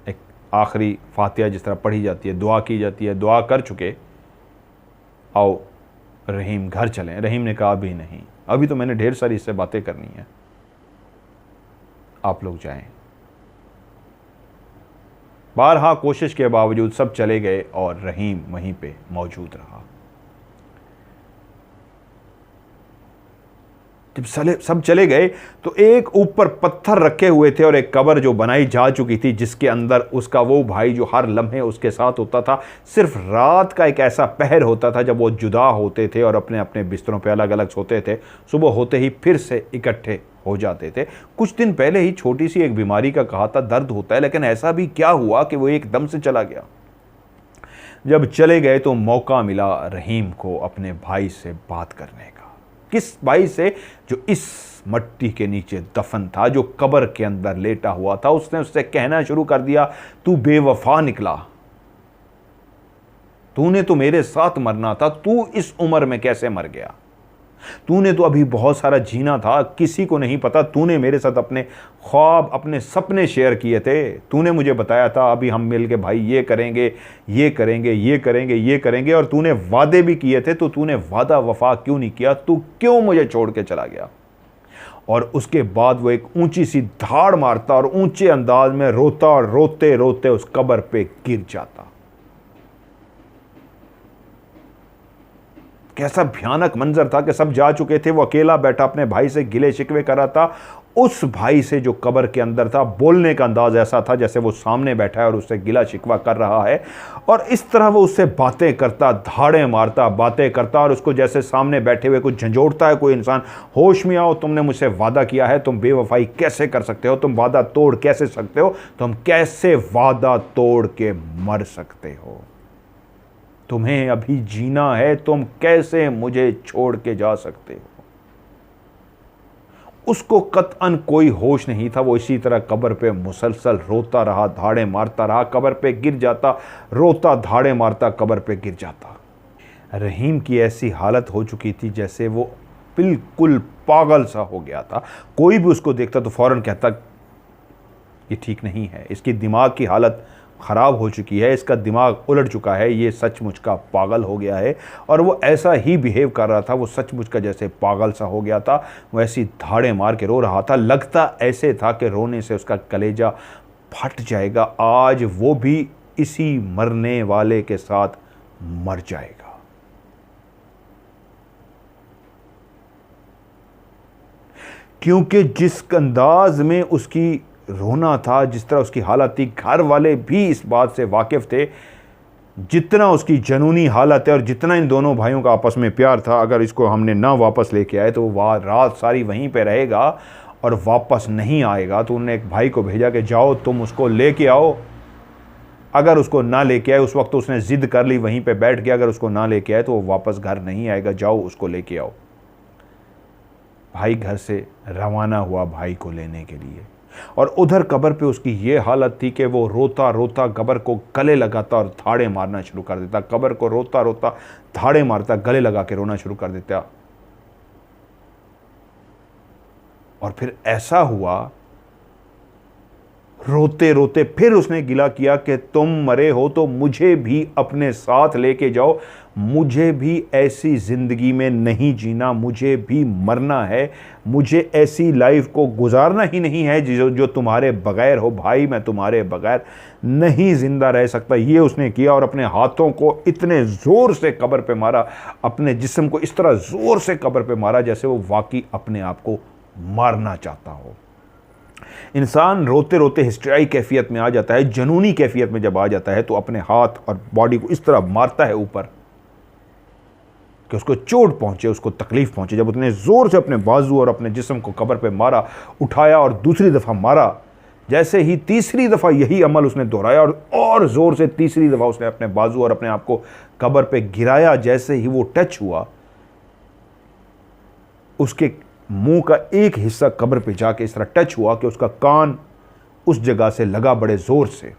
एक आखिरी फातिहा जिस तरह पढ़ी जाती है, दुआ की जाती है, दुआ कर चुके, आओ रहीम घर चलें। रहीम ने कहा अभी नहीं, अभी तो मैंने ढेर सारी इससे बातें करनी है, आप लोग जाएं। बारहा कोशिश के बावजूद सब चले गए और रहीम वहीं पे मौजूद रहा। जब सब चले गए तो एक ऊपर पत्थर रखे हुए थे और एक कब्र जो बनाई जा चुकी थी, जिसके अंदर उसका वो भाई जो हर लम्हे उसके साथ होता था। सिर्फ रात का एक ऐसा पहर होता था जब वो जुदा होते थे और अपने अपने बिस्तरों पे अलग अलग सोते थे, सुबह होते ही फिर से इकट्ठे हो जाते थे। कुछ दिन पहले ही छोटी सी एक बीमारी का कहा था दर्द होता है, लेकिन ऐसा भी क्या हुआ कि वो एकदम से चला गया। जब चले गए तो मौका मिला रहीम को अपने भाई से बात करने का। किस भाई से? जो इस मट्टी के नीचे दफन था, जो कब्र के अंदर लेटा हुआ था। उसने उससे कहना शुरू कर दिया, तू बेवफा निकला, तूने तो मेरे साथ मरना था, तू इस उम्र में कैसे मर गया? तूने तो अभी बहुत सारा जीना था, किसी को नहीं पता। तूने मेरे साथ अपने ख्वाब, अपने सपने शेयर किए थे। तूने मुझे बताया था अभी हम मिल के भाई ये करेंगे, ये करेंगे, ये करेंगे, ये करेंगे, और तूने वादे भी किए थे। तो तूने वादा वफा क्यों नहीं किया? तू क्यों मुझे छोड़ के चला गया? और उसके बाद वो एक ऊंची सी धाड़ मारता और ऊंचे अंदाज में रोता और रोते रोते उस कब्र पे गिर जाता। कैसा भयानक मंजर था कि सब जा चुके थे, वो अकेला बैठा अपने भाई से गिले शिकवे कर रहा था। उस भाई से जो कब्र के अंदर था, बोलने का अंदाज ऐसा था जैसे वो सामने बैठा है और उससे गिला शिकवा कर रहा है। और इस तरह वो उससे बातें करता, धाड़े मारता, बातें करता, और उसको जैसे सामने बैठे हुए कुछ झंझोड़ता है कोई इंसान। होश में आओ, तुमने मुझसे वादा किया है, तुम बेवफाई कैसे कर सकते हो? तुम वादा तोड़ कैसे सकते हो? तुम कैसे वादा तोड़ के मर सकते हो? तुम्हें अभी जीना है, तुम कैसे मुझे छोड़ के जा सकते हो? उसको कतअन कोई होश नहीं था। वो इसी तरह कब्र पे मुसलसल रोता रहा, धाड़े मारता रहा, कब्र पे गिर जाता, रोता, धाड़े मारता, कब्र पे गिर जाता। रहीम की ऐसी हालत हो चुकी थी जैसे वो बिल्कुल पागल सा हो गया था। कोई भी उसको देखता तो फौरन कहता ये ठीक नहीं है, इसकी दिमाग की हालत ख़राब हो चुकी है, इसका दिमाग उलट चुका है, ये सचमुच का पागल हो गया है। और वो ऐसा ही बिहेव कर रहा था, वो सचमुच का जैसे पागल सा हो गया था। वो ऐसी धाड़े मार के रो रहा था, लगता ऐसे था कि रोने से उसका कलेजा फट जाएगा। आज वो भी इसी मरने वाले के साथ मर जाएगा। क्योंकि जिस अंदाज में उसकी रोना था, जिस तरह उसकी हालत थी, घर वाले भी इस बात से वाकिफ़ थे। जितना उसकी जनूनी हालत है और जितना इन दोनों भाइयों का आपस में प्यार था, अगर इसको हमने ना वापस लेके आए तो वो रात सारी वहीं पे रहेगा और वापस नहीं आएगा। तो उन्होंने एक भाई को भेजा कि जाओ तुम उसको लेके आओ। अगर उसको ना लेके आए, उस वक्त तो उसने ज़िद कर ली, वहीं पे बैठ गया, अगर उसको ना लेके आए तो वो वापस घर नहीं आएगा, जाओ उसको लेके आओ। भाई घर से रवाना हुआ भाई को लेने के लिए, और उधर कब्र पे उसकी ये हालत थी कि वो रोता रोता कब्र को गले लगाता और धाड़े मारना शुरू कर देता। कब्र को रोता रोता धाड़े मारता, गले लगा के रोना शुरू कर देता। और फिर ऐसा हुआ, रोते रोते फिर उसने गिला किया कि तुम मरे हो तो मुझे भी अपने साथ लेके जाओ, मुझे भी ऐसी ज़िंदगी में नहीं जीना, मुझे भी मरना है, मुझे ऐसी लाइफ को गुजारना ही नहीं है जो तुम्हारे बगैर हो। भाई मैं तुम्हारे बगैर नहीं ज़िंदा रह सकता। ये उसने किया और अपने हाथों को इतने ज़ोर से कब्र पे मारा, अपने जिस्म को इस तरह ज़ोर से कब्र पे मारा जैसे वो वाकई अपने आप को मारना चाहता हो। इंसान रोते रोते हिस्ट्रियाई कैफियत में आ जाता है, जनूनी कैफियत में जब आ जाता है तो अपने हाथ और बॉडी को इस तरह मारता है ऊपर कि उसको चोट पहुंचे, उसको तकलीफ पहुंचे। जब उसने ज़ोर से अपने बाजू और अपने जिस्म को कब्र पे मारा, उठाया और दूसरी दफ़ा मारा, जैसे ही तीसरी दफ़ा यही अमल उसने दोहराया और ज़ोर से तीसरी दफ़ा उसने अपने बाजू और अपने आप को कब्र पे गिराया, जैसे ही वो टच हुआ, उसके मुंह का एक हिस्सा कब्र पे जाके इस तरह टच हुआ कि उसका कान उस जगह से लगा बड़े ज़ोर से।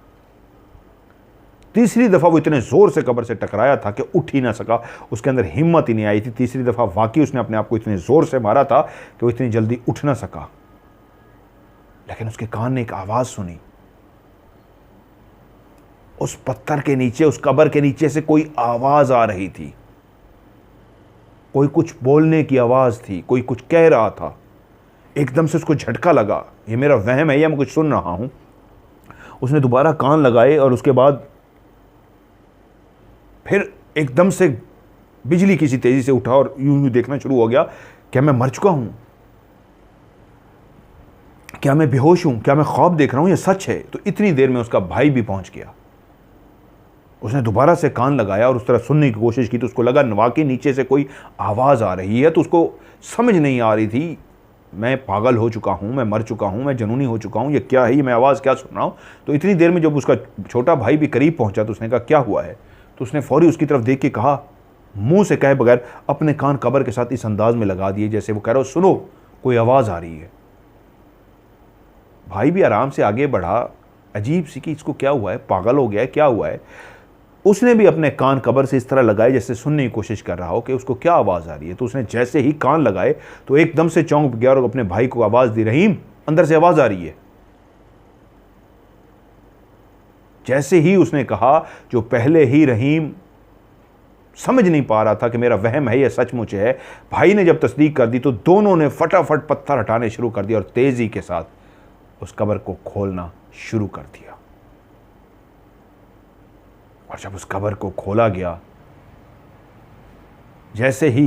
तीसरी दफ़ा वो इतने ज़ोर से कब्र से टकराया था कि उठ ही ना सका, उसके अंदर हिम्मत ही नहीं आई थी। तीसरी दफ़ा वाकई उसने अपने आप को इतने ज़ोर से मारा था कि वो इतनी जल्दी उठ ना सका। लेकिन उसके कान ने एक आवाज़ सुनी, उस पत्थर के नीचे, उस कब्र के नीचे से कोई आवाज़ आ रही थी। कोई कुछ बोलने की आवाज़ थी, कोई कुछ कह रहा था। एकदम से उसको झटका लगा, ये मेरा वहम है या मैं कुछ सुन रहा हूँ। उसने दोबारा कान लगाए और उसके बाद फिर एकदम से बिजली किसी तेज़ी से उठा और यूं यूं देखना शुरू हो गया, क्या मैं मर चुका हूँ, क्या मैं बेहोश हूँ, क्या मैं ख्वाब देख रहा हूँ, ये सच है। तो इतनी देर में उसका भाई भी पहुंच गया। उसने दोबारा से कान लगाया और उस तरह सुनने की कोशिश की तो उसको लगा वाकई नीचे से कोई आवाज़ आ रही है। तो उसको समझ नहीं आ रही थी, मैं पागल हो चुका हूँ, मैं मर चुका हूँ, मैं जनूनी हो चुका हूँ, ये क्या है, ये मैं आवाज़ क्या सुन रहा हूँ। तो इतनी देर में जब उसका छोटा भाई भी करीब पहुँचा तो उसने कहा क्या हुआ है। तो उसने फौरी उसकी तरफ देख के कहा, मुंह से कहे बगैर अपने कान कब्र के साथ इस अंदाज में लगा दिए जैसे वो कह रहा हो सुनो कोई आवाज़ आ रही है। भाई भी आराम से आगे बढ़ा, अजीब सी कि इसको क्या हुआ है, पागल हो गया है, क्या हुआ है। उसने भी अपने कान कब्र से इस तरह लगाए जैसे सुनने की कोशिश कर रहा हो कि उसको क्या आवाज़ आ रही है। तो उसने जैसे ही कान लगाए तो एकदम से चौंक गया और अपने भाई को आवाज़ दी, रहीम अंदर से आवाज़ आ रही है। जैसे ही उसने कहा, जो पहले ही रहीम समझ नहीं पा रहा था कि मेरा वहम है या सचमुच है, भाई ने जब तस्दीक कर दी तो दोनों ने फटाफट पत्थर हटाने शुरू कर दिया और तेज़ी के साथ उस कब्र को खोलना शुरू कर दिया। और जब उस कब्र को खोला गया, जैसे ही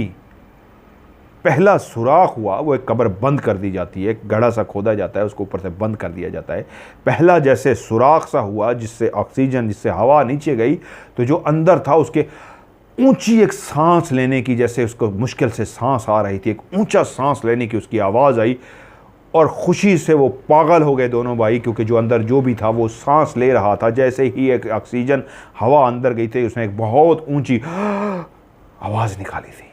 पहला सुराख हुआ, वो एक कब्र बंद कर दी जाती है, एक गड्ढा सा खोदा जाता है, उसको ऊपर से बंद कर दिया जाता है। पहला जैसे सुराख सा हुआ जिससे ऑक्सीजन, जिससे हवा नीचे गई, तो जो अंदर था उसके ऊंची एक सांस लेने की, जैसे उसको मुश्किल से सांस आ रही थी, एक ऊंचा सांस लेने की उसकी आवाज़ आई और खुशी से वो पागल हो गए दोनों भाई, क्योंकि जो अंदर जो भी था वो सांस ले रहा था। जैसे ही एक ऑक्सीजन हवा अंदर गई थी, उसने एक बहुत ऊंची आवाज़ निकाली थी।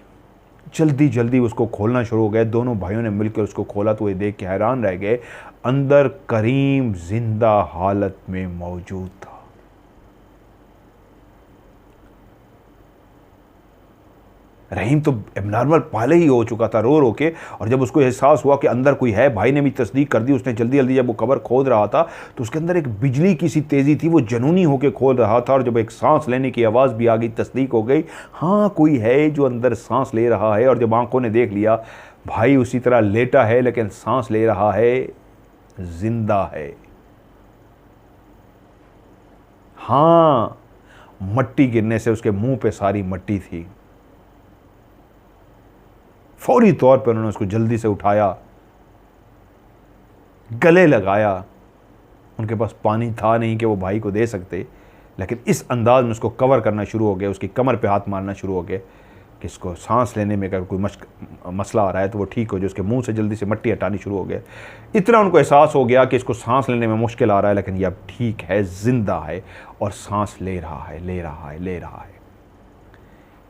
जल्दी जल्दी उसको खोलना शुरू हो गए। दोनों भाइयों ने मिलकर उसको खोला तो ये देख के हैरान रह गए, अंदर करीम जिंदा हालत में मौजूद था। रहीम तो एबनॉर्मल पहले ही हो चुका था रो रो के, और जब उसको एहसास हुआ कि अंदर कोई है, भाई ने भी तस्दीक कर दी। उसने जल्दी जल्दी जब वो कब्र खोद रहा था तो उसके अंदर एक बिजली की सी तेज़ी थी, वो जनूनी होकर खोद रहा था। और जब एक सांस लेने की आवाज़ भी आ गई, तस्दीक हो गई, हाँ कोई है जो अंदर सांस ले रहा है। और जब आंखों ने देख लिया, भाई उसी तरह लेटा है लेकिन सांस ले रहा है, जिंदा है। हाँ, मट्टी गिरने से उसके मुंह पे सारी मट्टी थी। फौरी तौर पर उन्होंने उसको जल्दी से उठाया, गले लगाया। उनके पास पानी था नहीं कि वो भाई को दे सकते, लेकिन इस अंदाज में उसको कवर करना शुरू हो गया, उसकी कमर पे हाथ मारना शुरू हो गए कि इसको सांस लेने में अगर कोई मसला आ रहा है तो वो ठीक हो जाए। उसके मुंह से जल्दी से मट्टी हटानी शुरू हो गए। इतना उनको एहसास हो गया कि इसको सांस लेने में मुश्किल आ रहा है, लेकिन ये अब ठीक है, जिंदा है और सांस ले रहा है, ले रहा है, ले रहा है।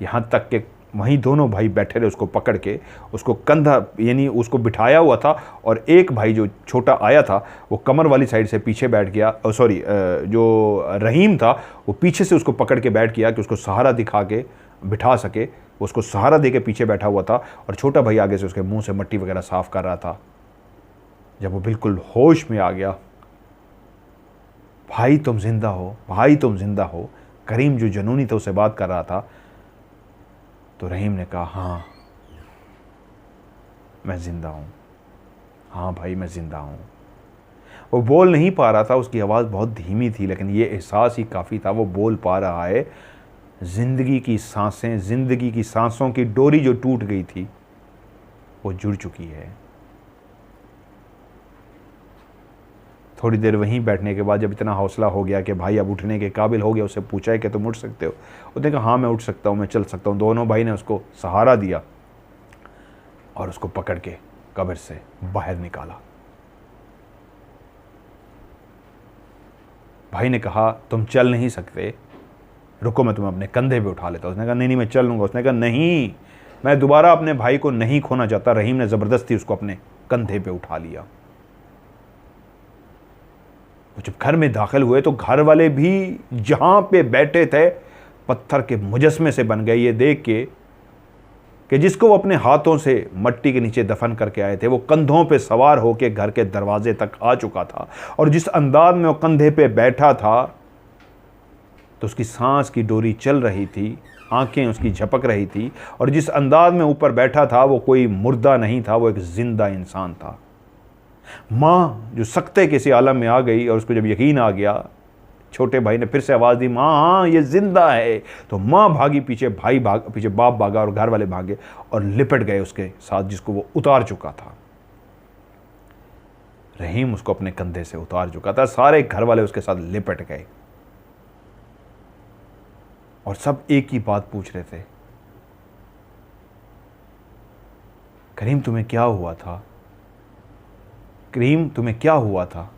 यहाँ तक कि वहीं दोनों भाई बैठे रहे उसको पकड़ के, उसको कंधा यानी उसको बिठाया हुआ था, और एक भाई जो छोटा आया था वो कमर वाली साइड से पीछे बैठ गया। सॉरी, जो रहीम था वो पीछे से उसको पकड़ के बैठ गया कि उसको सहारा दिखा के बिठा सके। उसको सहारा दे के पीछे बैठा हुआ था और छोटा भाई आगे से उसके मुंह से मट्टी वगैरह साफ कर रहा था। जब वो बिल्कुल होश में आ गया, भाई तुम जिंदा हो, भाई तुम जिंदा हो, करीम जो जनूनी था उससे बात कर रहा था। तो रहीम ने कहा, हाँ मैं ज़िंदा हूँ, हाँ भाई मैं ज़िंदा हूँ। वो बोल नहीं पा रहा था, उसकी आवाज़ बहुत धीमी थी, लेकिन ये एहसास ही काफ़ी था, वो बोल पा रहा है। ज़िंदगी की सांसें, ज़िंदगी की सांसों की डोरी जो टूट गई थी वो जुड़ चुकी है। थोड़ी देर वहीं बैठने के बाद जब इतना हौसला हो गया कि भाई अब उठने के काबिल हो गया, उससे पूछा है कि तुम उठ सकते हो। उसने कहा हाँ मैं उठ सकता हूँ, मैं चल सकता हूँ। दोनों भाई ने उसको सहारा दिया और उसको पकड़ के कब्र से बाहर निकाला। भाई ने कहा तुम चल नहीं सकते, रुको मैं तुम्हें अपने कंधे पे उठा लेता हूँ। उसने कहा नहीं मैं चल लूँगा। उसने कहा नहीं, मैं दोबारा अपने भाई को नहीं खोना चाहता। रहीम ने ज़बरदस्ती उसको अपने कंधे पे उठा लिया। वो जब घर में दाखिल हुए तो घर वाले भी जहाँ पे बैठे थे पत्थर के मुजस्मे से बन गए, ये देख के कि जिसको वो अपने हाथों से मट्टी के नीचे दफन करके आए थे वो कंधों पे सवार होकर घर के दरवाजे तक आ चुका था। और जिस अंदाज में वो कंधे पे बैठा था तो उसकी सांस की डोरी चल रही थी, आंखें उसकी झपक रही थी, और जिस अंदाज में ऊपर बैठा था वो कोई मुर्दा नहीं था, वो एक जिंदा इंसान था। माँ जो सकते किसी आलम में आ गई, और उसको जब यकीन आ गया, छोटे भाई ने फिर से आवाज़ दी, माँ हाँ ये जिंदा है। तो माँ भागी पीछे, भाई भाग पीछे, बाप भागा और घर वाले भागे और लिपट गए उसके साथ जिसको वो उतार चुका था। रहीम उसको अपने कंधे से उतार चुका था, सारे घर वाले उसके साथ लिपट गए और सब एक ही बात पूछ रहे थे, करीम तुम्हें क्या हुआ था? करीम तुम्हें क्या हुआ था?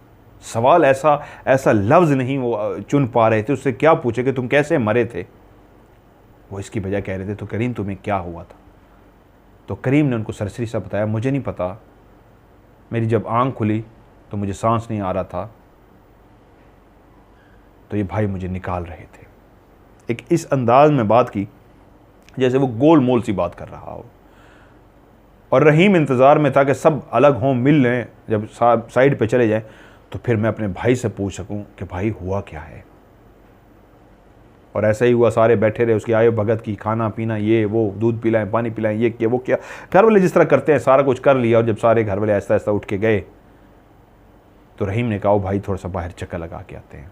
सवाल ऐसा लफ्ज़ नहीं वो चुन पा रहे थे, उससे क्या पूछे कि तुम कैसे मरे थे। वो इसकी बजाय कह रहे थे, तो करीम तुम्हें क्या हुआ था? तो करीम ने उनको सरसरी सा बताया, मुझे नहीं पता, मेरी जब आंख खुली तो मुझे सांस नहीं आ रहा था, तो ये भाई मुझे निकाल रहे थे। एक इस अंदाज में बात की जैसे वो गोल मोल सी बात कर रहा हो, और रहीम इंतज़ार में था कि सब अलग हों, मिल लें, जब साइड पे चले जाएं तो फिर मैं अपने भाई से पूछ सकूं कि भाई हुआ क्या है। और ऐसा ही हुआ, सारे बैठे रहे, उसकी आयो भगत की, खाना पीना, ये वो, दूध पिलाएं, पानी पिलाएं, ये किया वो किया, घर वाले जिस तरह करते हैं सारा कुछ कर लिया। और जब सारे घर वाले आहिस्ता आहिस्ता उठ के गए तो रहीम ने कहा, भाई थोड़ा सा बाहर चक्कर लगा के आते हैं।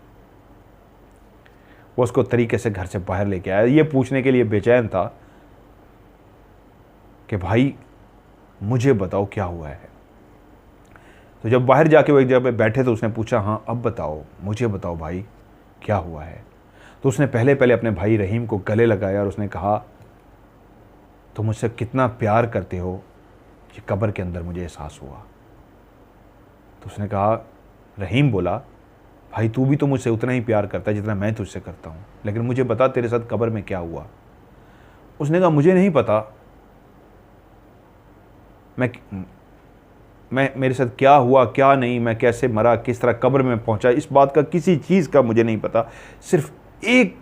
वो उसको तरीके से घर से बाहर लेके आया, ये पूछने के लिए बेचैन था कि भाई मुझे बताओ क्या हुआ है। तो जब बाहर जाके वो एक जगह पे बैठे तो उसने पूछा, हाँ अब बताओ, मुझे बताओ भाई क्या हुआ है। तो उसने पहले पहले अपने भाई रहीम को गले लगाया और उसने कहा, तुम मुझसे कितना प्यार करते हो ये कब्र के अंदर मुझे एहसास हुआ। तो उसने कहा, रहीम बोला, भाई तू भी तो मुझसे उतना ही प्यार करता है जितना मैं तुझसे करता हूँ, लेकिन मुझे बता तेरे साथ कब्र में क्या हुआ। उसने कहा, मुझे नहीं पता, मैं मेरे साथ क्या हुआ क्या नहीं, मैं कैसे मरा, किस तरह कब्र में पहुंचा, इस बात का किसी चीज़ का मुझे नहीं पता। सिर्फ एक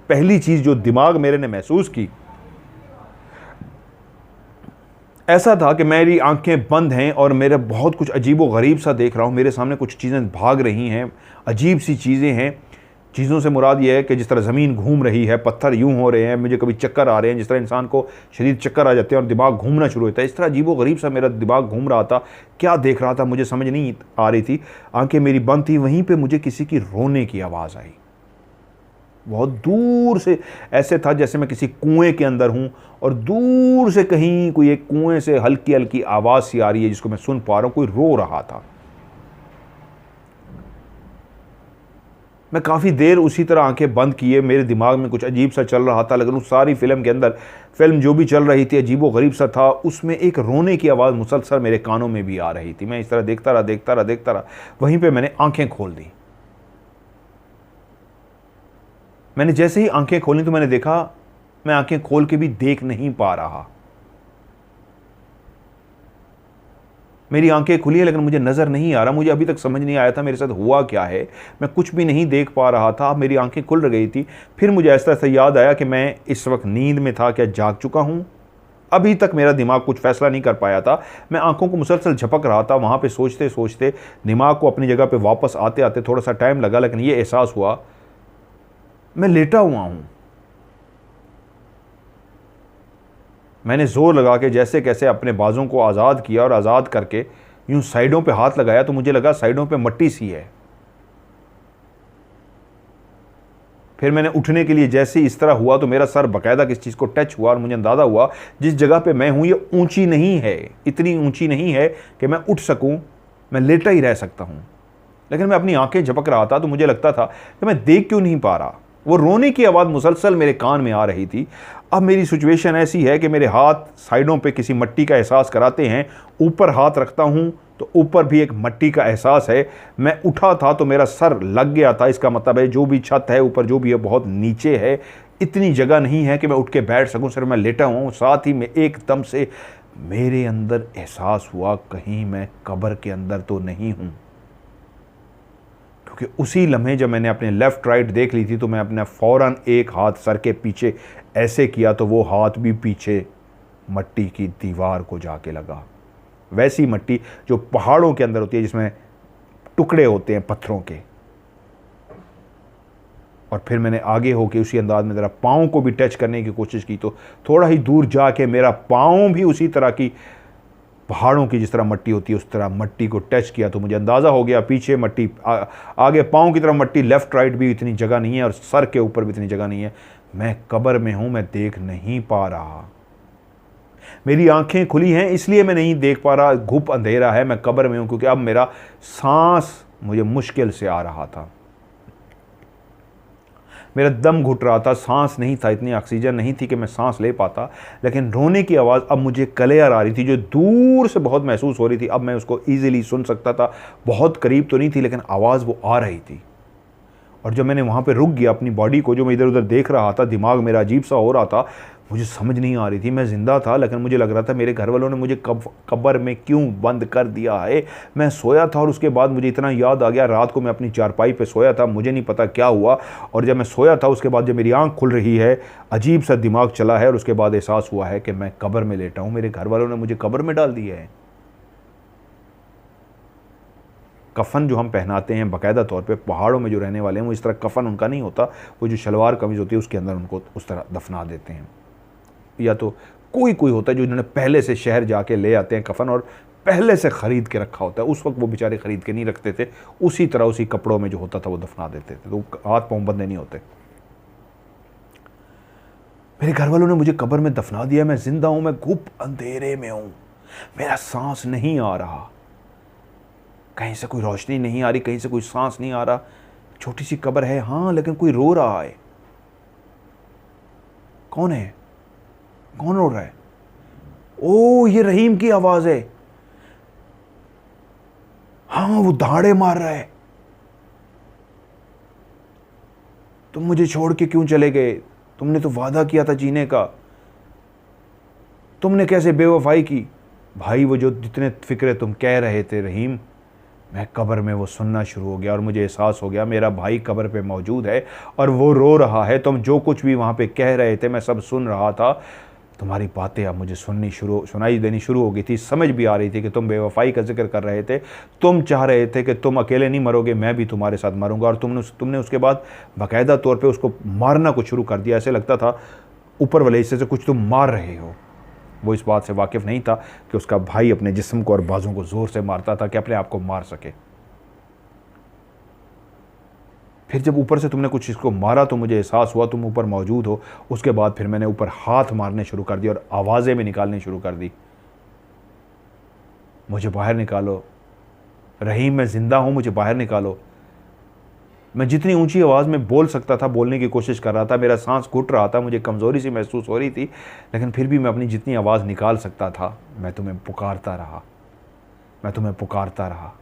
पहली चीज़ जो दिमाग मेरे ने महसूस की, ऐसा था कि मेरी आंखें बंद हैं और मेरा बहुत कुछ अजीबो गरीब सा देख रहा हूँ, मेरे सामने कुछ चीज़ें भाग रही हैं, अजीब सी चीज़ें हैं। चीज़ों से मुराद ये है कि जिस तरह ज़मीन घूम रही है, पत्थर यूं हो रहे हैं, मुझे कभी चक्कर आ रहे हैं, जिस तरह इंसान को शदीद चक्कर आ जाते हैं और दिमाग घूमना शुरू होता है, इस तरह अजीबो गरीब सा मेरा दिमाग घूम रहा था। क्या देख रहा था मुझे समझ नहीं आ रही थी, आंखें मेरी बंद थी। वहीं पर मुझे किसी की रोने की आवाज़ आई, बहुत दूर से, ऐसे था जैसे मैं किसी कुएं के अंदर हूं और दूर से कहीं कोई एक कुएं से हल्की हल्की आवाज़ सी आ रही है जिसको मैं सुन पा रहा हूं, कोई रो रहा था। मैं काफ़ी देर उसी तरह आंखें बंद किए, मेरे दिमाग में कुछ अजीब सा चल रहा था, लेकिन उस सारी फिल्म के अंदर, फिल्म जो भी चल रही थी अजीबो गरीब सा था, उसमें एक रोने की आवाज़ मुसलसल मेरे कानों में भी आ रही थी। मैं इस तरह देखता रहा। वहीं पर मैंने आंखें खोल दी। मैंने जैसे ही आंखें खोली तो मैंने देखा मैं आंखें खोल के भी देख नहीं पा रहा। मेरी आंखें खुली है लेकिन मुझे नज़र नहीं आ रहा, मुझे अभी तक समझ नहीं आया था मेरे साथ हुआ क्या है, मैं कुछ भी नहीं देख पा रहा था। मेरी आंखें खुल गई थी। फिर मुझे ऐसा याद आया कि मैं इस वक्त नींद में था, क्या जाग चुका हूँ? अभी तक मेरा दिमाग कुछ फैसला नहीं कर पाया था। मैं आंखों को मुसलसल झपक रहा था, वहाँ पर सोचते सोचते दिमाग को अपनी जगह पर वापस आते आते थोड़ा सा टाइम लगा, लेकिन ये एहसास हुआ मैं लेटा हुआ हूं। मैंने जोर लगा के जैसे कैसे अपने बाजों को आज़ाद किया और आज़ाद करके यूं साइडों पे हाथ लगाया तो मुझे लगा साइडों पे मट्टी सी है। फिर मैंने उठने के लिए जैसे इस तरह हुआ तो मेरा सर बाकायदा किस चीज़ को टच हुआ और मुझे अंदाज़ा हुआ जिस जगह पे मैं हूं ये ऊंची नहीं है, इतनी ऊंची नहीं है कि मैं उठ सकूं, मैं लेटा ही रह सकता हूं। लेकिन मैं अपनी आंखें झपक रहा था तो मुझे लगता था कि मैं देख क्यों नहीं पा रहा। वो रोने की आवाज़ मुसलसल मेरे कान में आ रही थी। अब मेरी सिचुएशन ऐसी है कि मेरे हाथ साइडों पे किसी मट्टी का एहसास कराते हैं, ऊपर हाथ रखता हूं तो ऊपर भी एक मट्टी का एहसास है। मैं उठा था तो मेरा सर लग गया था, इसका मतलब है जो भी छत है ऊपर जो भी है बहुत नीचे है, इतनी जगह नहीं है कि मैं उठ के बैठ सकूं, सिर्फ मैं लेटा हुआ हूं। साथ ही में एकदम से मेरे अंदर एहसास हुआ कहीं मैं कब्र के अंदर तो नहीं हूं, क्योंकि उसी लम्हे जब मैंने अपने लेफ़्ट राइट देख ली थी तो मैं अपना फ़ौरन एक हाथ सर के पीछे ऐसे किया तो वो हाथ भी पीछे मट्टी की दीवार को जाके लगा। वैसी मट्टी जो पहाड़ों के अंदर होती है जिसमें टुकड़े होते हैं पत्थरों के। और फिर मैंने आगे होके उसी अंदाज में ज़रा पाँव को भी टच करने की कोशिश की, तो थोड़ा ही दूर जाके मेरा पाँव भी उसी तरह की पहाड़ों की जिस तरह मट्टी होती है उस तरह मट्टी को टच किया। तो मुझे अंदाज़ा हो गया पीछे मट्टी, आगे पाँव की तरफ मट्टी, लेफ़्ट राइट भी इतनी जगह नहीं है और सर के ऊपर भी इतनी जगह नहीं है। मैं कब्र में हूँ, मैं देख नहीं पा रहा। मेरी आंखें खुली हैं इसलिए मैं नहीं देख पा रहा, घुप अंधेरा है, मैं कब्र में हूँ, क्योंकि अब मेरा सांस मुझे मुश्किल से आ रहा था, मेरा दम घुट रहा था, सांस नहीं था, इतनी ऑक्सीजन नहीं थी कि मैं सांस ले पाता। लेकिन रोने की आवाज़ अब मुझे क्लियर आ रही थी, जो दूर से बहुत महसूस हो रही थी, अब मैं उसको ईजिली सुन सकता था। बहुत करीब तो नहीं थी लेकिन आवाज़ वो आ रही थी। और जब मैंने वहाँ पे रुक गया अपनी बॉडी को, जो मैं इधर उधर देख रहा था, दिमाग मेरा अजीब सा हो रहा था, मुझे समझ नहीं आ रही थी। मैं ज़िंदा था लेकिन मुझे लग रहा था मेरे घर वालों ने मुझे कब्र में क्यों बंद कर दिया है। मैं सोया था और उसके बाद मुझे इतना याद आ गया, रात को मैं अपनी चारपाई पे सोया था, मुझे नहीं पता क्या हुआ। और जब मैं सोया था उसके बाद जब मेरी आँख खुल रही है, अजीब सा दिमाग चला है और उसके बाद एहसास हुआ है कि मैं कब्र में लेटा हूँ, मेरे घर वालों ने मुझे कब्र में डाल दिया है। कफन जो हम पहनाते हैं बाकायदा तौर पे, पहाड़ों में जो रहने वाले हैं वो इस तरह कफन उनका नहीं होता, वो जो शलवार कमीज़ होती है उसके अंदर उनको उस तरह दफना देते हैं। या तो कोई होता है जो इन्होंने पहले से शहर जाके ले आते हैं कफन और पहले से ख़रीद के रखा होता है, उस वक्त वो बेचारे ख़रीद के नहीं रखते थे, उसी तरह उसी कपड़ों में जो होता था वो दफना देते थे, तो हाथ पाँव बंधे नहीं होते। मेरे घर वालों ने मुझे कब्र में दफना दिया, मैं ज़िंदा हूँ, मैं घुप अंधेरे में हूँ, मेरा सांस नहीं आ रहा, कहीं से कोई रोशनी नहीं आ रही, कहीं से कोई सांस नहीं आ रहा। छोटी सी कब्र है हाँ, लेकिन कोई रो रहा है। कौन है? कौन रो रहा है? ओ, ये रहीम की आवाज है। हाँ, वो दहाड़े मार रहा है। तुम मुझे छोड़ के क्यों चले गए? तुमने तो वादा किया था जीने का, तुमने कैसे बेवफाई की? भाई वो जो जितने फिक्रे तुम कह रहे थे रहीम, मैं कब्र में वो सुनना शुरू हो गया और मुझे एहसास हो गया मेरा भाई कब्र पे मौजूद है और वो रो रहा है। तुम जो कुछ भी वहाँ पे कह रहे थे मैं सब सुन रहा था। तुम्हारी बातें अब मुझे सुनाई देनी शुरू हो गई थी। समझ भी आ रही थी कि तुम बेवफाई का जिक्र कर रहे थे, तुम चाह रहे थे कि तुम अकेले नहीं मरोगे, मैं भी तुम्हारे साथ मरूंगा। और तुमने उसके बाद बाकायदा तौर पर उसको मारना को शुरू कर दिया। ऐसे लगता था ऊपर वाले हिस्से से कुछ तुम मार रहे हो। वो इस बात से वाकिफ़ नहीं था कि उसका भाई अपने जिस्म को और बाजों को ज़ोर से मारता था कि अपने आप को मार सके। फिर जब ऊपर से तुमने कुछ इसको मारा तो मुझे एहसास हुआ तुम ऊपर मौजूद हो। उसके बाद फिर मैंने ऊपर हाथ मारने शुरू कर दिए और आवाज़ें भी निकालनी शुरू कर दी, मुझे बाहर निकालो रहीम, मैं ज़िंदा हूँ, मुझे बाहर निकालो। मैं जितनी ऊंची आवाज़ में बोल सकता था बोलने की कोशिश कर रहा था। मेरा सांस घुट रहा था, मुझे कमज़ोरी सी महसूस हो रही थी, लेकिन फिर भी मैं अपनी जितनी आवाज़ निकाल सकता था मैं तुम्हें पुकारता रहा, मैं तुम्हें पुकारता रहा।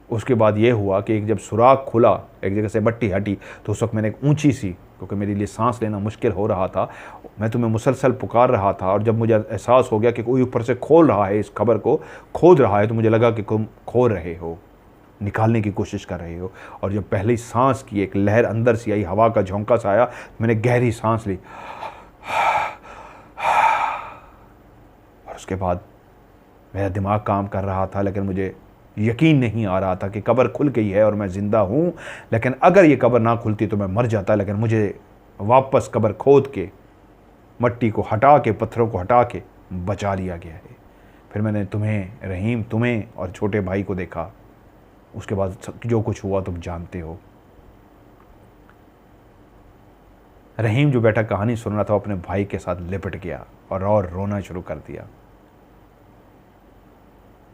उसके बाद ये हुआ कि एक जब सुराख खुला, एक जगह से मट्टी हटी, तो उस वक्त मैंने एक ऊंची सी, क्योंकि मेरे लिए सांस लेना मुश्किल हो रहा था, मैं तुम्हें मुसलसल पुकार रहा था। और जब मुझे एहसास हो गया कि कोई ऊपर से खोल रहा है, इस खबर को खोद रहा है, तो मुझे लगा कि तुम खोद रहे हो, निकालने की कोशिश कर रहे हो। और जब पहली सांस की एक लहर अंदर से आई, हवा का झोंका सा आया, मैंने गहरी सांस ली और उसके बाद मेरा दिमाग काम कर रहा था, लेकिन मुझे यकीन नहीं आ रहा था कि कब्र खुल गई है और मैं ज़िंदा हूँ। लेकिन अगर ये कब्र ना खुलती तो मैं मर जाता, लेकिन मुझे वापस कब्र खोद के, मट्टी को हटा के, पत्थरों को हटा के बचा लिया गया है। फिर मैंने तुम्हें रहीम, तुम्हें और छोटे भाई को देखा। उसके बाद जो कुछ हुआ तुम जानते हो। रहीम जो बैठा कहानी सुन रहा था अपने भाई के साथ लिपट गया और रोना शुरू कर दिया।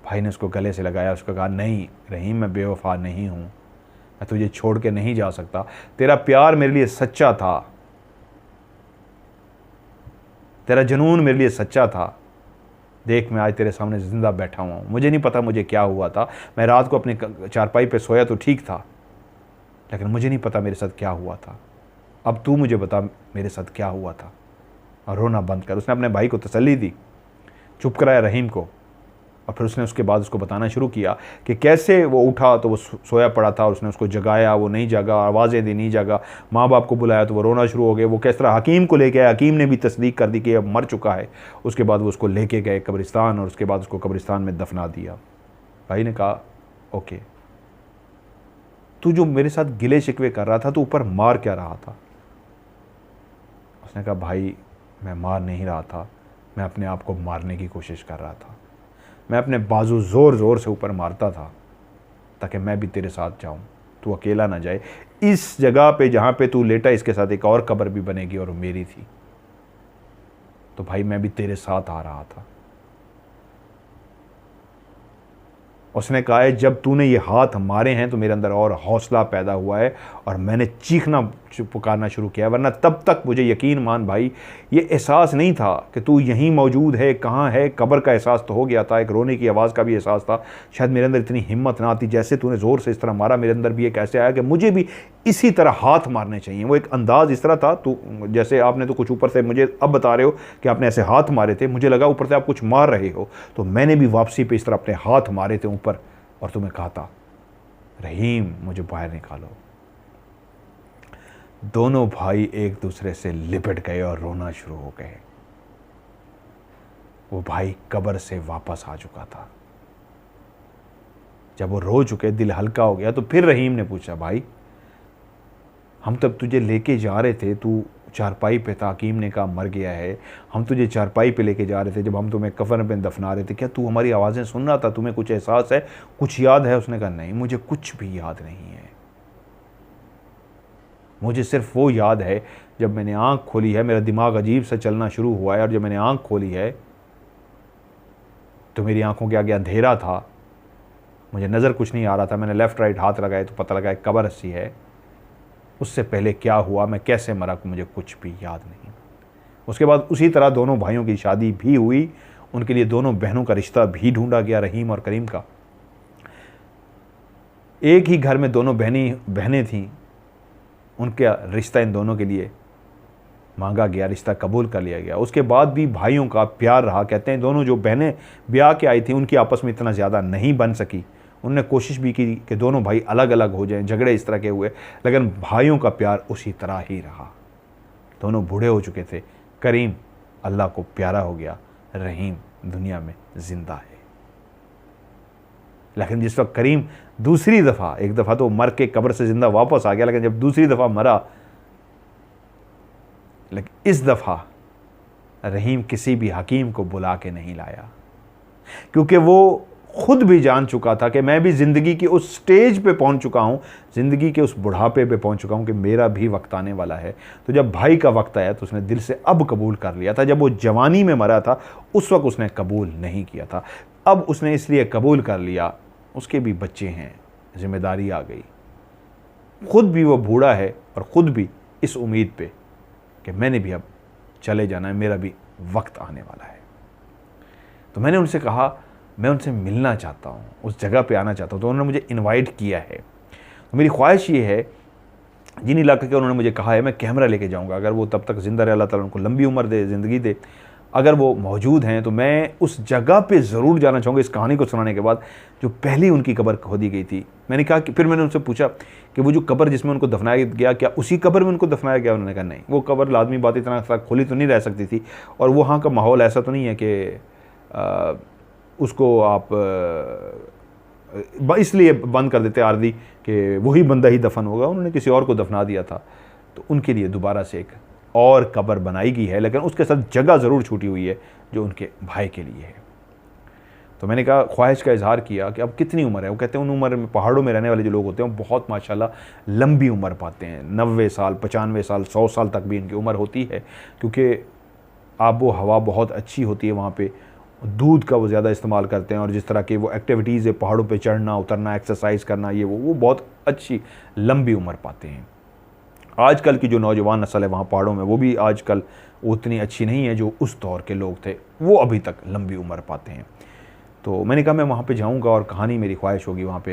भाई ने उसको गले से लगाया, उसको कहा, नहीं रहीम, मैं बेवफा नहीं हूँ, मैं तुझे छोड़ के नहीं जा सकता, तेरा प्यार मेरे लिए सच्चा था, तेरा जुनून मेरे लिए सच्चा था। देख मैं आज तेरे सामने ज़िंदा बैठा हुआ हूँ। मुझे नहीं पता मुझे क्या हुआ था, मैं रात को अपने चारपाई पे सोया तो ठीक था, लेकिन मुझे नहीं पता मेरे साथ क्या हुआ था। अब तू मुझे बता मेरे साथ क्या हुआ था। और रोना बंद कर। उसने अपने भाई को तसल्ली दी, चुप कराया रहीम को, और फिर उसने उसके बाद उसको बताना शुरू किया कि कैसे वो उठा तो वो सोया पड़ा था और उसने उसको जगाया, वो नहीं जगा, आवाज़ें दी नहीं जगा, माँ बाप को बुलाया तो वो रोना शुरू हो गए। वो किस तरह हकीम को लेके आया, हकीम ने भी तस्दीक कर दी कि अब मर चुका है। उसके बाद वो उसको लेके गए कब्रिस्तान और उसके बाद उसको कब्रिस्तान में दफना दिया। भाई ने कहा, ओके तू जो मेरे साथ गिले शिकवे कर रहा था तो ऊपर मार क्या रहा था? उसने कहा भाई मैं मार नहीं रहा था, मैं अपने आप को मारने की कोशिश कर रहा था। मैं अपने बाजू ज़ोर ज़ोर से ऊपर मारता था ताकि मैं भी तेरे साथ जाऊं, तू अकेला ना जाए। इस जगह पे जहाँ पे तू लेटा इसके साथ एक और कब्र भी बनेगी और मेरी थी, तो भाई मैं भी तेरे साथ आ रहा था। उसने कहा है जब तूने ये हाथ मारे हैं तो मेरे अंदर और हौसला पैदा हुआ है और मैंने चीखना पुकारना शुरू किया, वरना तब तक मुझे यकीन मान भाई ये एहसास नहीं था कि तू यहीं मौजूद है, कहाँ है। कब्र का एहसास तो हो गया था, एक रोने की आवाज़ का भी एहसास था। शायद मेरे अंदर इतनी हिम्मत ना आती, जैसे तूने ज़ोर से इस तरह मारा मेरे अंदर भी एक ऐसे आया कि मुझे भी इसी तरह हाथ मारने चाहिए। वो एक अंदाज़ इस तरह था, तू जैसे आपने तो कुछ ऊपर से मुझे अब बता रहे हो कि आपने ऐसे हाथ मारे थे, मुझे लगा ऊपर से आप कुछ मार रहे हो, तो मैंने भी वापसी पे इस तरह अपने हाथ मारे थे ऊपर और तुम्हें कहा था रहीम मुझे बाहर निकालो। दोनों भाई एक दूसरे से लिपट गए और रोना शुरू हो गए। वो भाई कब्र से वापस आ चुका था। जब वो रो चुके, दिल हल्का हो गया, तो फिर रहीम ने पूछा भाई हम तब तुझे लेके जा रहे थे, तू चारपाई पे था, हकीम ने कहा मर गया है, हम तुझे चारपाई पे लेके जा रहे थे, जब हम तुम्हें कफन पे दफना रहे थे, क्या तू हमारी आवाज़ें सुन रहा था? तुम्हें कुछ एहसास है, कुछ याद है? उसने कहा नहीं मुझे कुछ भी याद नहीं है, मुझे सिर्फ वो याद है जब मैंने आँख खोली है, मेरा दिमाग अजीब सा चलना शुरू हुआ है, और जब मैंने आँख खोली है तो मेरी आंखों के आगे अंधेरा था, मुझे नज़र कुछ नहीं आ रहा था। मैंने लेफ़्ट राइट हाथ लगाए तो पता लगा एक कब्र ऐसी है। उससे पहले क्या हुआ, मैं कैसे मरा, मुझे कुछ भी याद नहीं। उसके बाद उसी तरह दोनों भाइयों की शादी भी हुई, उनके लिए दोनों बहनों का रिश्ता भी ढूंढा गया, रहीम और करीम का। एक ही घर में दोनों बहनें थीं, उनका रिश्ता इन दोनों के लिए मांगा गया, रिश्ता कबूल कर लिया गया। उसके बाद भी भाइयों का प्यार रहा। कहते हैं दोनों जो बहनें ब्याह के आई थी उनकी आपस में इतना ज़्यादा नहीं बन सकी, उन्होंने कोशिश भी की कि दोनों भाई अलग अलग हो जाएं, झगड़े इस तरह के हुए, लेकिन भाइयों का प्यार उसी तरह ही रहा। दोनों बूढ़े हो चुके थे, करीम अल्लाह को प्यारा हो गया, रहीम दुनिया में ज़िंदा है। लेकिन जिस वक्त करीम दूसरी दफ़ा, एक दफ़ा तो मर के कब्र से ज़िंदा वापस आ गया, लेकिन जब दूसरी दफ़ा मरा, लेकिन इस दफ़ा रहीम किसी भी हकीम को बुला के नहीं लाया, क्योंकि वो खुद भी जान चुका था कि मैं भी ज़िंदगी की उस स्टेज पे पहुंच चुका हूं, ज़िंदगी के उस बुढ़ापे पे पहुंच चुका हूं कि मेरा भी वक्त आने वाला है। तो जब भाई का वक्त आया तो उसने दिल से अब कबूल कर लिया था। जब वो जवानी में मरा था उस वक्त उसने कबूल नहीं किया था, अब उसने इसलिए कबूल कर लिया, उसके भी बच्चे हैं, जिम्मेदारी आ गई, खुद भी वो बूढ़ा है और ख़ुद भी इस उम्मीद पर कि मैंने भी अब चले जाना है, मेरा भी वक्त आने वाला है। तो मैंने उनसे कहा मैं उनसे मिलना चाहता हूँ, उस जगह पे आना चाहता हूँ। तो उन्होंने मुझे इनवाइट किया है। तो मेरी ख्वाहिश ये है, जिन इलाके के उन्होंने मुझे कहा है, मैं कैमरा लेके जाऊँगा, अगर वो तब तक ज़िंदा रहे, अल्लाह ताला उनको लंबी उम्र दे, ज़िंदगी दे, अगर वो मौजूद हैं तो मैं उस जगह पे ज़रूर जाना चाहूँगा। इस कहानी को सुनाने के बाद जो पहली उनकी कब्र खोदी गई थी, मैंने कहा कि फिर मैंने उनसे पूछा कि वो जो कब्र जिसमें उनको दफनाया गया, क्या उसी कब्र में उनको दफनाया गया? उन्होंने कहा नहीं, वो कब्र लाजमी बात इतना खुली तो नहीं रह सकती थी, और वहाँ का माहौल ऐसा तो नहीं है कि उसको आप इसलिए बंद कर देते आर्दी कि वही बंदा ही दफन होगा। उन्होंने किसी और को दफना दिया था, तो उनके लिए दोबारा से एक और कब्र बनाई गई है, लेकिन उसके साथ जगह ज़रूर छूटी हुई है जो उनके भाई के लिए है। तो मैंने कहा, ख्वाहिश का इजहार किया कि अब कितनी उम्र है? वो कहते हैं उन उम्र में पहाड़ों में रहने वाले जो लोग होते हैं वो बहुत माशाल्लाह लंबी उम्र पाते हैं, 90 साल, 95 साल, 100 साल तक भी इनकी उम्र होती है, क्योंकि आबो हवा बहुत अच्छी होती है वहाँ पे, दूध का वो ज़्यादा इस्तेमाल करते हैं, और जिस तरह की वो एक्टिविटीज़ है, पहाड़ों पे चढ़ना उतरना, एक्सरसाइज करना, ये वो बहुत अच्छी लंबी उम्र पाते हैं। आजकल की जो नौजवान नस्ल है वहाँ पहाड़ों में, वो भी आजकल उतनी अच्छी नहीं है जो उस दौर के लोग थे, वो अभी तक लंबी उम्र पाते हैं। तो मैंने कहा मैं वहाँ पे जाऊँगा और कहानी मेरी ख्वाहिश होगी वहाँ पे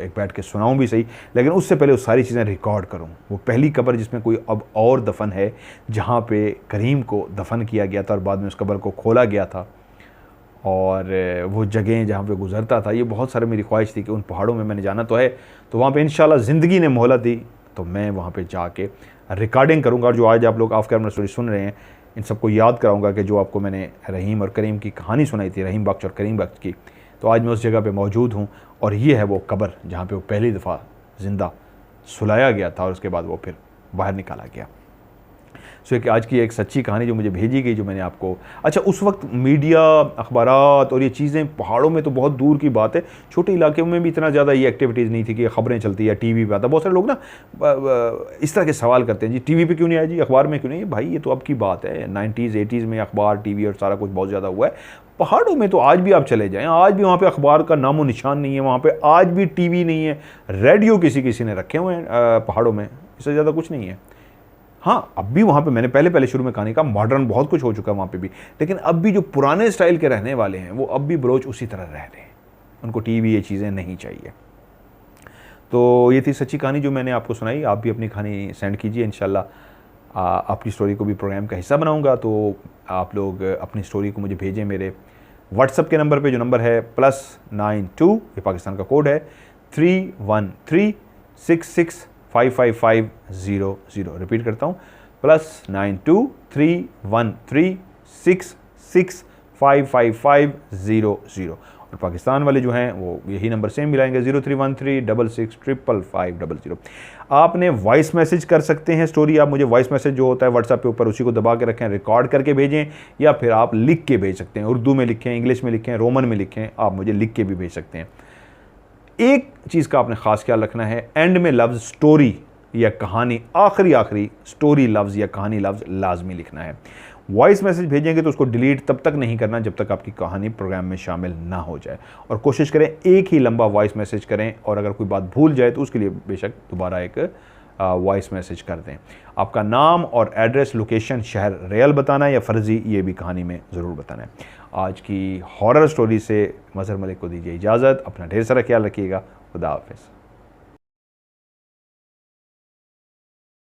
एक बैठ के सुनाऊँ भी सही, लेकिन उससे पहले वो सारी चीज़ें रिकॉर्ड करूँ। वो पहली कब्र जिसमें कोई अब और दफन है, जहाँ पे करीम को दफन किया गया था और बाद में उस कब्र को खोला गया था, और वो जगह जहाँ पे गुज़रता था, ये बहुत सारी मेरी ख्वाहिश थी कि उन पहाड़ों में मैंने जाना तो है, तो वहाँ पर इंशाल्लाह ज़िंदगी ने मोहलत दी तो मैं वहाँ पर जाके रिकॉर्डिंग करूँगा। और जो आज आप लोग ऑफ कैमरा स्टोरी सुन रहे हैं, इन सबको याद कराऊंगा कि जो आपको मैंने रहीम और करीम की कहानी सुनाई थी, रहीम बख्श और करीम बख्श की, तो आज मैं उस जगह पे मौजूद हूँ और ये है वो कब्र जहाँ पे वो पहली दफ़ा ज़िंदा सुलाया गया था और उसके बाद वो फिर बाहर निकाला गया। सो एक आज की एक सच्ची कहानी जो मुझे भेजी गई, जो मैंने आपको, अच्छा उस वक्त मीडिया, अखबारात और ये चीज़ें, पहाड़ों में तो बहुत दूर की बात है, छोटे इलाके में भी इतना ज़्यादा ये एक्टिविटीज़ नहीं थी कि खबरें चलती या टीवी पे आता। बहुत सारे लोग ना इस तरह के सवाल करते हैं, जी टीवी पे क्यों नहीं आया, जी अखबार में क्यों नहीं। भाई ये तो अब की बात है, 90s 80s में अखबार, टीवी और सारा कुछ बहुत ज़्यादा हुआ है। पहाड़ों में तो आज भी आप चले जाएं, आज भी वहाँ पे अखबार का नामो निशान नहीं है, वहाँ पे आज भी टीवी नहीं है, रेडियो किसी किसी ने रखे हुए हैं पहाड़ों में, इससे ज़्यादा कुछ नहीं है। हाँ, अब भी वहाँ पे, मैंने पहले शुरू में कहानी का, मॉडर्न बहुत कुछ हो चुका है वहाँ पे भी, लेकिन अब भी जो पुराने स्टाइल के रहने वाले हैं वो अब भी बलोच उसी तरह रह रहे हैं, उनको टीवी ये चीज़ें नहीं चाहिए। तो ये थी सच्ची कहानी जो मैंने आपको सुनाई। आप भी अपनी कहानी सेंड कीजिए, इंशाल्लाह आपकी स्टोरी को भी प्रोग्राम का हिस्सा बनाऊँगा। तो आप लोग अपनी स्टोरी को मुझे भेजें मेरे व्हाट्सएप के नंबर पर, जो नंबर है +92, ये पाकिस्तान का कोड है, 313665550। रिपीट करता हूँ, +92 31316655500। और पाकिस्तान वाले जो हैं वो यही नंबर सेम मिलाएंगे, 0313665500। आपने वॉइस मैसेज कर सकते हैं स्टोरी, आप मुझे वॉइस मैसेज जो होता है व्हाट्सएप पे ऊपर, उसी को दबा के रखें, रिकॉर्ड करके भेजें, या फिर आप लिख के भेज सकते हैं, उर्दू में लिखें, इंग्लिश में लिखें, रोमन में लिखें, आप मुझे लिख के भी भेज सकते हैं। एक चीज़ का आपने ख़ास ख्याल रखना है, एंड में लफ्ज़ स्टोरी या कहानी, आखिरी स्टोरी लफ्ज़ या कहानी लफ्ज़ लाजमी लिखना है। वॉइस मैसेज भेजेंगे तो उसको डिलीट तब तक नहीं करना जब तक आपकी कहानी प्रोग्राम में शामिल ना हो जाए, और कोशिश करें एक ही लंबा वॉइस मैसेज करें, और अगर कोई बात भूल जाए तो उसके लिए बेशक दोबारा एक वॉइस मैसेज कर दें। आपका नाम और एड्रेस, लोकेशन, शहर रियल बताना है या फ़र्ज़ी, ये भी कहानी में ज़रूर बताना है। आज की हॉरर स्टोरी से मज़हर मलिक को दीजिए इजाज़त। अपना ढेर सारा ख्याल रखिएगा। खुदा हाफ़िज़।